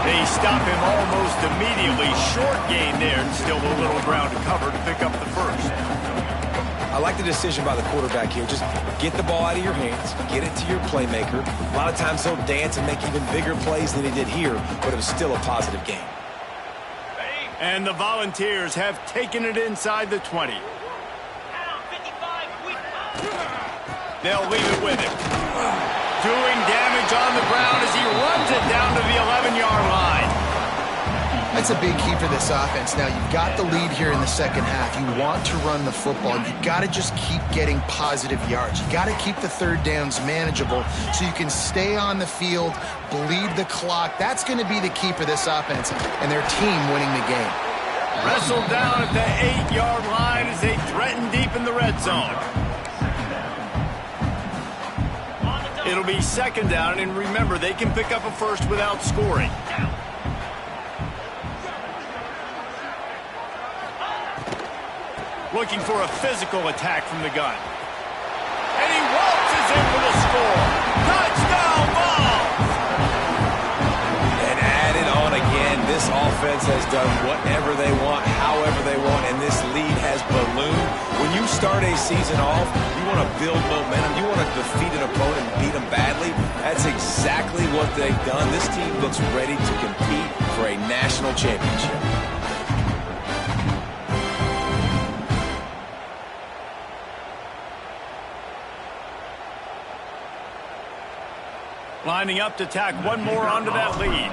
They stop him almost immediately. Short gain there, and still a little ground to cover to pick up the first. I like the decision by the quarterback here. Just get the ball out of your hands, get it to your playmaker. A lot of times he'll dance and make even bigger plays than he did here, but it was still a positive game. And the Volunteers have taken it inside the 20. They'll leave it with him. Doing damage on the ground as he runs it down to the 11-yard line. That's a big key for this offense. Now, you've got the lead here in the second half. You want to run the football. You've got to just keep getting positive yards. You've got to keep the third downs manageable so you can stay on the field, bleed the clock. That's going to be the key for this offense and their team winning the game. Wrestled down at the 8-yard line as they threaten deep in the red zone. It'll be second down, and remember, they can pick up a first without scoring. Looking for a physical attack from the gun. And he waltzes in for the score. Touchdown, Vols! And added on again, this offense has done whatever they want, however they want, and this lead has ballooned. When you start a season off, you want to build momentum. You want to defeat an opponent and beat them badly. That's exactly what they've done. This team looks ready to compete for a national championship. Lining up to tack one more onto that lead.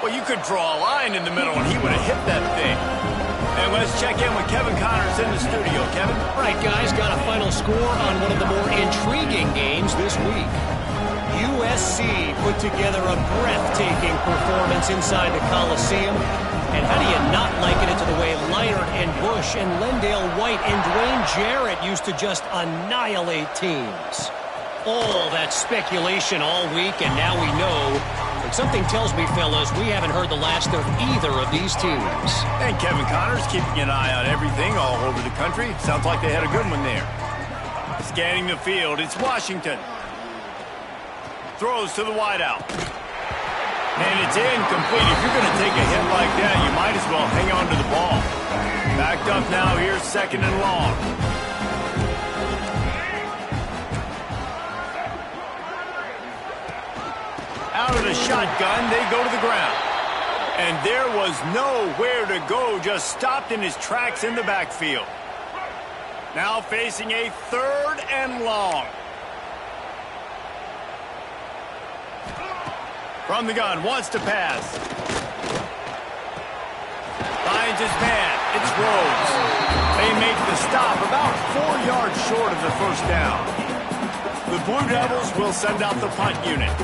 Well, you could draw a line in the middle, and he would have hit that thing. And let's check in with Kevin Connors in the studio. Kevin? All right, guys, got a final score on one of the more intriguing games this week. USC put together a breathtaking performance inside the Coliseum. And how do you not liken it to the way Leonard and Bush and Lendale White and Dwayne Jarrett used to just annihilate teams? All that speculation all week, and now we know. But something tells me, fellas, we haven't heard the last of either of these teams. And Kevin Connors keeping an eye on everything all over the country. Sounds like they had a good one there. Scanning the field, it's Washington. Throws to the wideout. And it's incomplete. If you're going to take a hit like that, you might as well hang on to the ball. Backed up now, here's 2nd and long. Out of the shotgun, they go to the ground. And there was nowhere to go, just stopped in his tracks in the backfield. Now facing a 3rd and long. From the gun, wants to pass. Finds his man, it's Rhodes. They make the stop about 4 yards short of the 1st down. The Blue Devils will send out the punt unit.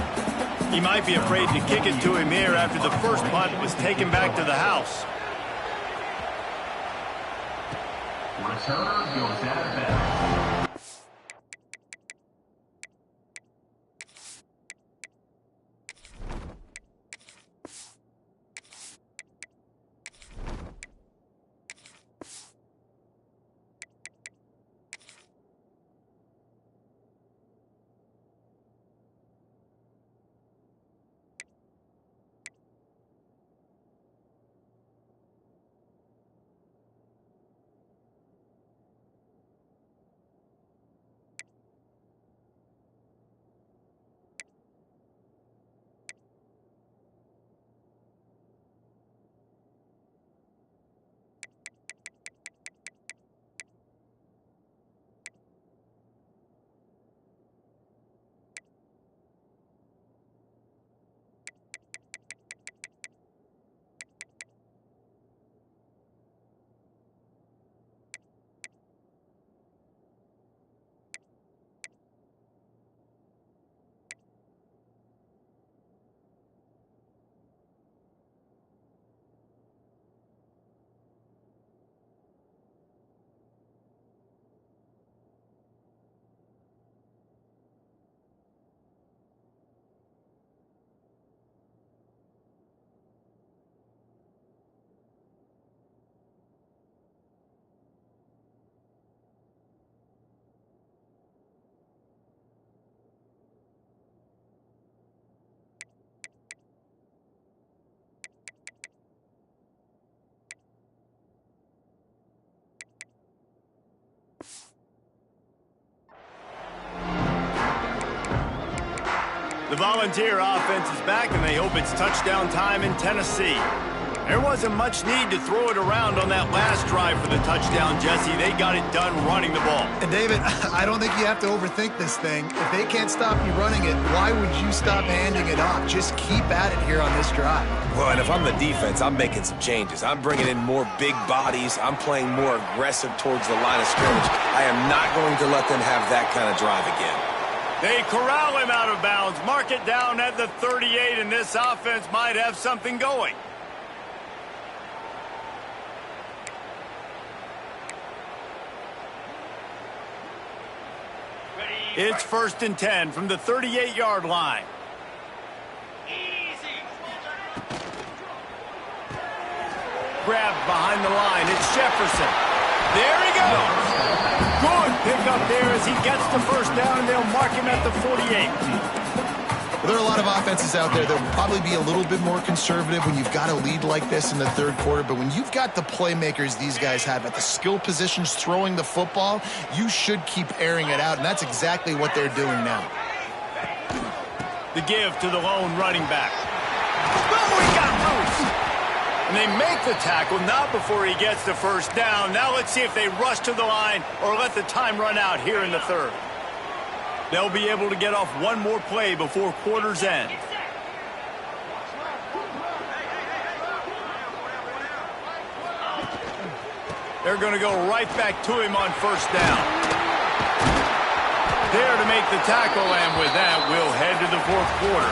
He might be afraid to kick it to him here after the first punt was taken back to the house. Return goes out of bounds. The Volunteer offense is back, and they hope it's touchdown time in Tennessee. There wasn't much need to throw it around on that last drive for the touchdown, Jesse. They got it done running the ball. And David, I don't think you have to overthink this thing. If they can't stop you running it, why would you stop handing it off? Just keep at it here on this drive. Well, and if I'm the defense, I'm making some changes. I'm bringing in more big bodies. I'm playing more aggressive towards the line of scrimmage. I am not going to let them have that kind of drive again. They corral him out of bounds. Mark it down at the 38, and this offense might have something going. It's 1st and 10 from the 38-yard line. Grabbed behind the line. It's Jefferson. There he goes. Good pickup there as he gets the 1st down, and they'll mark him at the 48. There are a lot of offenses out there that will probably be a little bit more conservative when you've got a lead like this in the 3rd quarter. But when you've got the playmakers these guys have at the skill positions throwing the football, you should keep airing it out, and that's exactly what they're doing now. The give to the lone running back. Oh, he got loose. And they make the tackle, not before he gets the 1st down. Now let's see if they rush to the line or let the time run out here in the 3rd. They'll be able to get off one more play before quarter's end. They're going to go right back to him on first down. There to make the tackle, and with that, we'll head to the fourth quarter.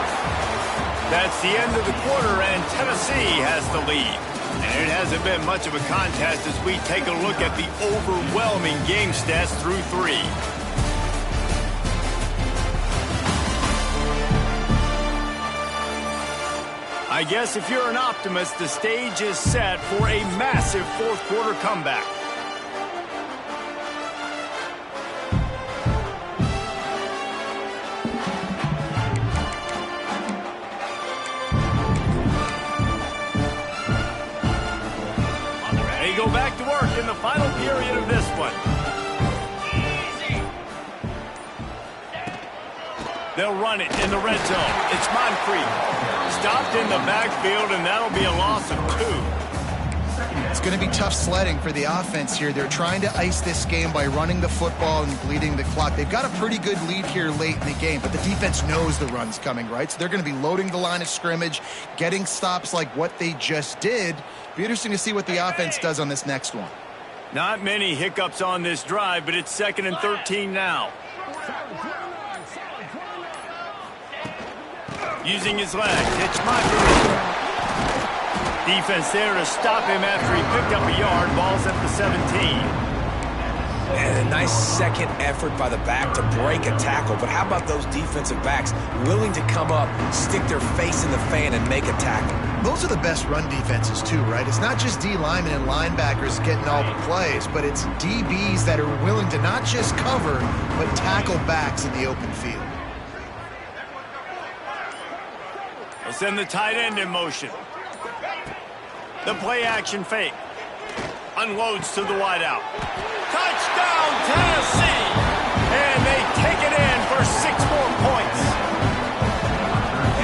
That's the end of the quarter, and Tennessee has the lead. And it hasn't been much of a contest as we take a look at the overwhelming game stats through 3. I guess if you're an optimist, the stage is set for a massive fourth quarter comeback. They go back to work in the final period of this one. They'll run it in the red zone. It's Moncrief. Stopped in the backfield, and that'll be a loss of 2. It's going to be tough sledding for the offense here. They're trying to ice this game by running the football and bleeding the clock. They've got a pretty good lead here late in the game, but the defense knows the run's coming, right? So they're going to be loading the line of scrimmage, getting stops like what they just did. Be interesting to see what the offense does on this next one. Not many hiccups on this drive, but it's 2nd and 13 now. Using his legs, it's Moncrief. Defense there to stop him after he picked up a yard. Ball's at the 17. And a nice second effort by the back to break a tackle. But how about those defensive backs willing to come up, stick their face in the fan, and make a tackle? Those are the best run defenses too, right? It's not just D linemen and linebackers getting all the plays, but it's DBs that are willing to not just cover, but tackle backs in the open field. They'll send the tight end in motion. The play-action fake. Unloads to the wideout. Touchdown, Tennessee! And they take it in for 6 more points.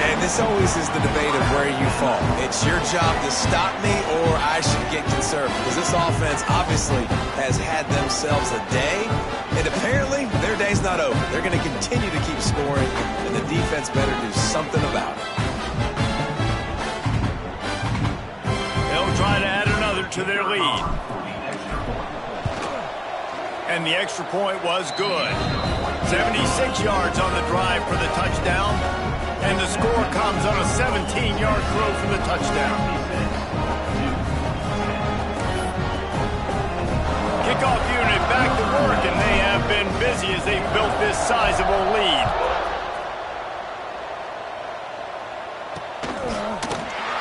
And this always is the debate of where you fall. It's your job to stop me, or I should get conservative. Because this offense obviously has had themselves a day, and apparently their day's not over. They're going to continue to keep scoring, and the defense better do something about it. Try to add another to their lead. And the extra point was good. 76 yards on the drive for the touchdown. And the score comes on a 17-yard throw for the touchdown. Kickoff unit back to work, and they have been busy as they built this sizable lead.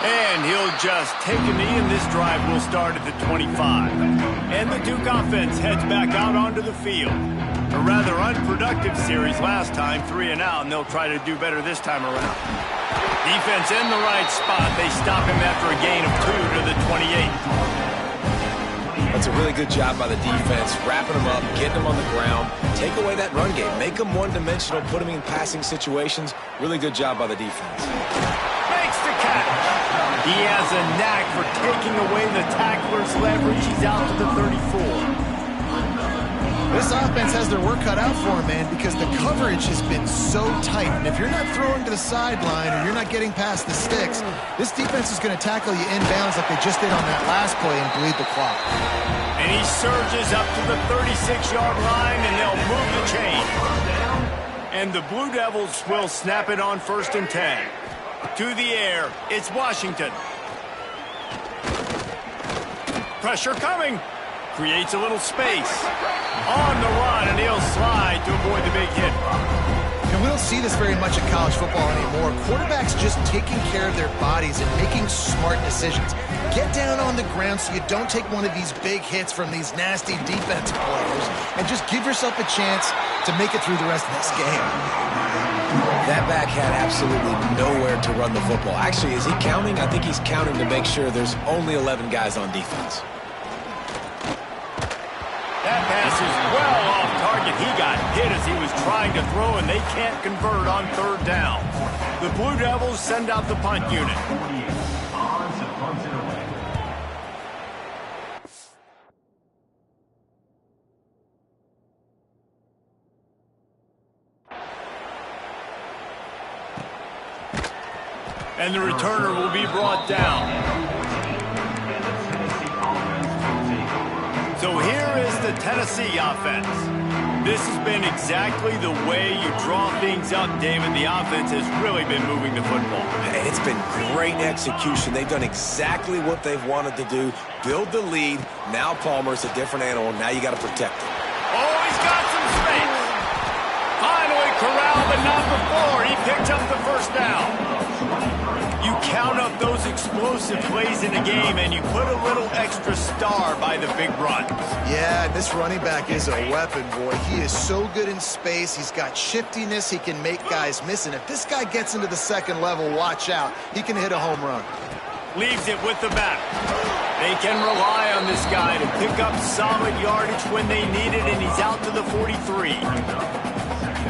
And he'll just take a knee, and this drive will start at the 25. And the Duke offense heads back out onto the field. A rather unproductive series last time, 3 and out, and they'll try to do better this time around. Defense in the right spot. They stop him after a gain of 2 to the 28. That's a really good job by the defense, wrapping them up, getting them on the ground, take away that run game, make them one-dimensional, put them in passing situations. Really good job by the defense. Makes the catch. He has a knack for taking away the tackler's leverage. He's out to the 34. This offense has their work cut out for them, man, because the coverage has been so tight. And if you're not throwing to the sideline or you're not getting past the sticks, this defense is going to tackle you inbounds like they just did on that last play and bleed the clock. And he surges up to the 36-yard line, and they'll move the chain. And the Blue Devils will snap it on 1st and 10. To the air, it's Washington. Pressure coming. Creates a little space. On the run, and he'll slide to avoid the big hit. And we don't see this very much in college football anymore. Quarterbacks just taking care of their bodies and making smart decisions. Get down on the ground so you don't take one of these big hits from these nasty defensive players, and just give yourself a chance to make it through the rest of this game. That back had absolutely nowhere to run the football. Actually, is he counting? I think he's counting to make sure there's only 11 guys on defense. That pass is well off target. He got hit as he was trying to throw, and they can't convert on 3rd down. The Blue Devils send out the punt unit. And the returner will be brought down. So here is the Tennessee offense. This has been exactly the way you draw things up, David. The offense has really been moving the football. It's been great execution. They've done exactly what they've wanted to do. Build the lead. Now Palmer's a different animal. Now you got to protect him. Oh, he's got some space. Finally corralled, but not before. He picked up the first down. You count up those explosive plays in the game, and you put a little extra star by the big runs. Yeah, this running back is a weapon, boy. He is so good in space. He's got shiftiness. He can make guys miss. And if this guy gets into the second level, watch out. He can hit a home run. Leaves it with the back. They can rely on this guy to pick up solid yardage when they need it, and he's out to the 43.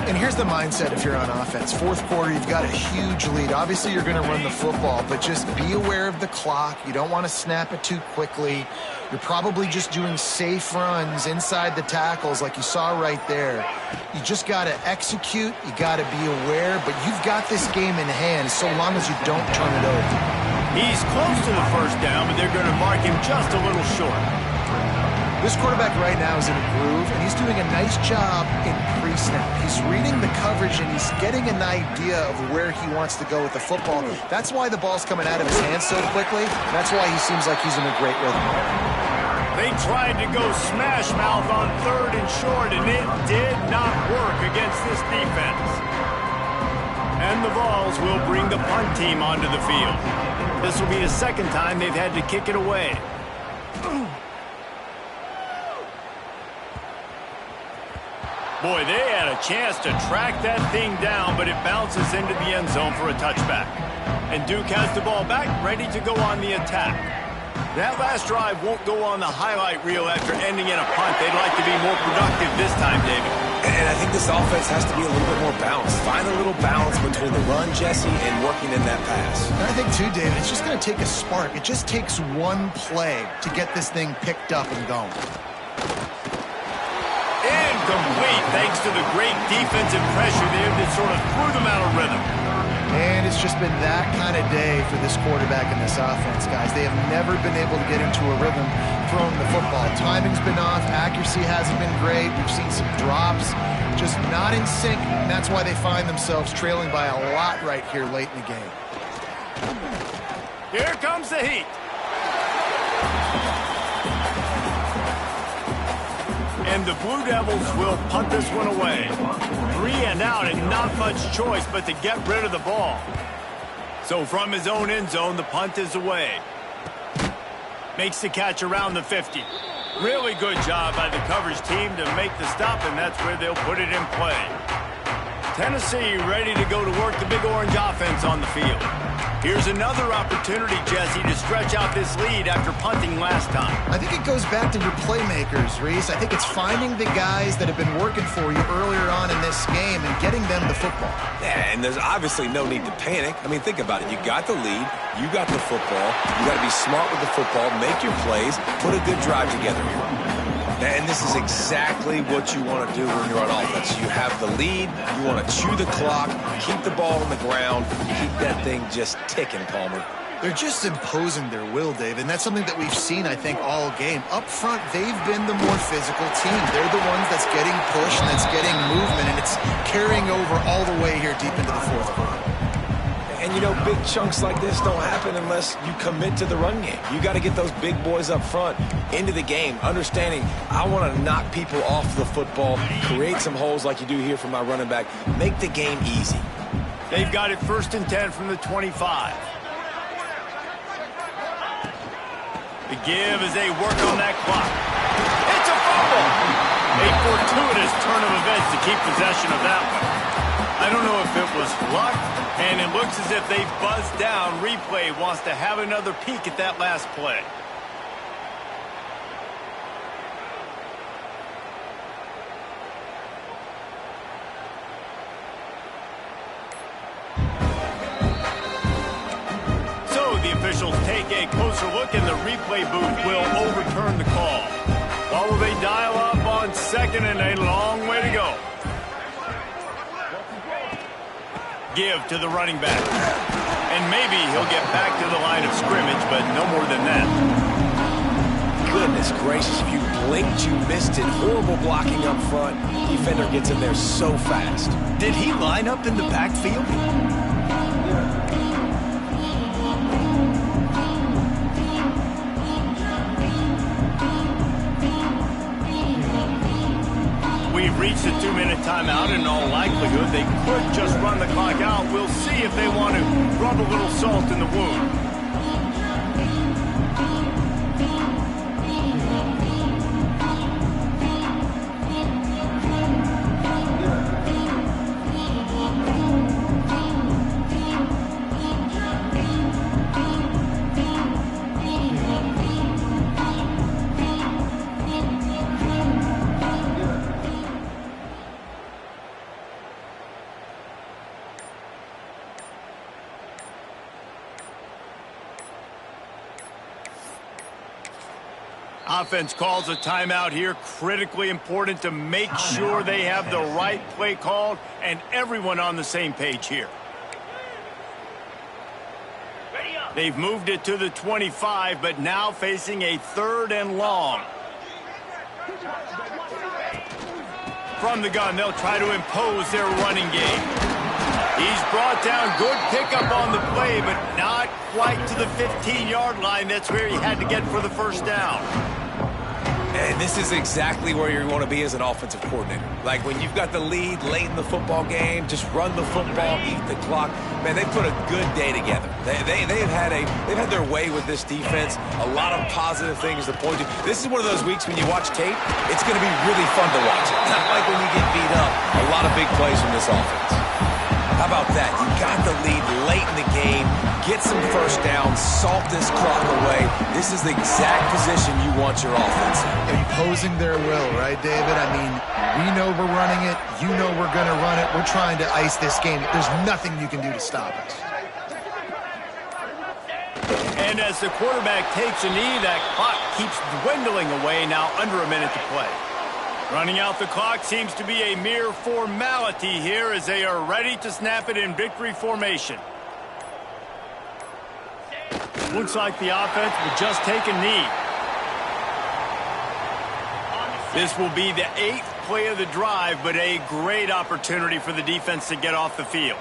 And here's the mindset if you're on offense. Fourth quarter, you've got a huge lead. Obviously, you're going to run the football, but just be aware of the clock. You don't want to snap it too quickly. You're probably just doing safe runs inside the tackles like you saw right there. You just got to execute. You got to be aware, but you've got this game in hand so long as you don't turn it over. He's close to the first down, but they're going to mark him just a little short. This quarterback right now is in a groove, and he's doing a nice job in pre-snap. He's reading the coverage, and he's getting an idea of where he wants to go with the football. That's why the ball's coming out of his hands so quickly. That's why he seems like he's in a great rhythm. They tried to go smash mouth on third and short, and it did not work against this defense. And the Vols will bring the punt team onto the field. This will be the second time they've had to kick it away. Boy, they had a chance to track that thing down, but it bounces into the end zone for a touchback. And Duke has the ball back, ready to go on the attack. That last drive won't go on the highlight reel after ending in a punt. They'd like to be more productive this time, David. And I think this offense has to be a little bit more balanced. Find a little balance between the run, Jesse, and working in that pass. And I think, too, David, it's just going to take a spark. It just takes one play to get this thing picked up and going. Incomplete, thanks to the great defensive pressure there that sort of threw them out of rhythm. And it's just been that kind of day for this quarterback and this offense, guys. They have never been able to get into a rhythm throwing the football. Timing's been off. Accuracy hasn't been great. We've seen some drops. Just not in sync, and that's why they find themselves trailing by a lot right here late in the game. Here comes the heat. And the Blue Devils will punt this one away. 3 and out, and not much choice but to get rid of the ball. So from his own end zone, the punt is away. Makes the catch around the 50. Really good job by the coverage team to make the stop, and that's where they'll put it in play. Tennessee ready to go to work the Big Orange offense on the field. Here's another opportunity, Jesse, to stretch out this lead after punting last time. I think it goes back to your playmakers, Reese. I think it's finding the guys that have been working for you earlier on in this game and getting them the football. Yeah, and there's obviously no need to panic. I mean, think about it. You got the lead. You got the football. You got to be smart with the football. Make your plays. Put a good drive together here. And this is exactly what you want to do when you're on offense. You have the lead. You want to chew the clock, keep the ball on the ground, keep that thing just ticking, Palmer. They're just imposing their will, Dave, and that's something that we've seen, I think, all game. Up front, they've been the more physical team. They're the ones that's getting pushed, that's getting movement, and it's carrying over all the way here deep into the fourth quarter. And, you know, big chunks like this don't happen unless you commit to the run game. You got to get those big boys up front into the game, understanding I want to knock people off the football, create some holes like you do here for my running back, make the game easy. They've got it 1st and 10 from the 25. The give as they work on that clock. It's a fumble! A fortuitous turn of events to keep possession of that one. I don't know if it was luck, and it looks as if they've buzzed down. Replay wants to have another peek at that last play. So the officials take a closer look, and the replay booth will overturn the call. Or will they dial up on 2nd and a long way to go? Give to the running back. And maybe he'll get back to the line of scrimmage, but no more than that. goodness gracious, if you blinked, you missed it. Horrible blocking up front. Defender gets in there so fast. Did he line up in the backfield? We've reached the 2-minute timeout. In all likelihood, they could just run the clock out. We'll see if they want to rub a little salt in the wound. Offense calls a timeout here. Critically important to make sure they have the right play called and everyone on the same page here. They've moved it to the 25, but now facing a 3rd and long. From the gun, they'll try to impose their running game. He's brought down. Good pickup on the play, but not quite to the 15-yard line. That's where he had to get for the first down. And this is exactly where you want to be as an offensive coordinator. Like when you've got the lead late in the football game, just run the football, eat the clock. Man, they put a good day together. They've had their way with this defense. A lot of positive things to point to. This is one of those weeks when you watch tape, it's going to be really fun to watch. Not like when you get beat up. A lot of big plays from this offense. How about that? You got the lead late in the game. Get some first down. Salt this clock away. This is the exact position you want your offense in. Imposing their will, right, David? I mean, we know we're running it. You know we're going to run it. We're trying to ice this game. There's nothing you can do to stop us. And as the quarterback takes a knee, that clock keeps dwindling away. Now under a minute to play. Running out the clock seems to be a mere formality here as they are ready to snap it in victory formation. Looks like the offense will just take a knee. This will be the 8th play of the drive, but a great opportunity for the defense to get off the field.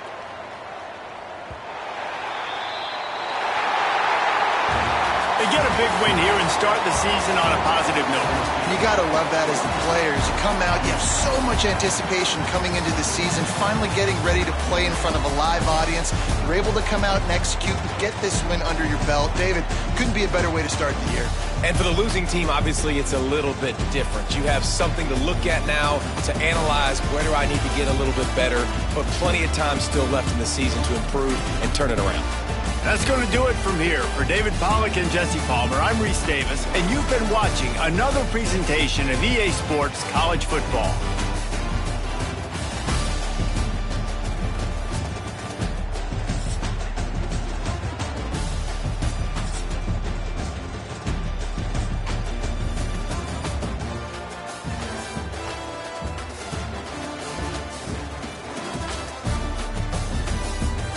They get a big win here and start the season on a positive note. You got to love that as the players. You come out, you have so much anticipation coming into the season, finally getting ready to play in front of a live audience. You're able to come out and execute and get this win under your belt. David, couldn't be a better way to start the year. And for the losing team, obviously, it's a little bit different. You have something to look at now to analyze where do I need to get a little bit better, but plenty of time still left in the season to improve and turn it around. That's going to do it from here. For David Pollack and Jesse Palmer, I'm Reese Davis, and you've been watching another presentation of EA Sports College Football.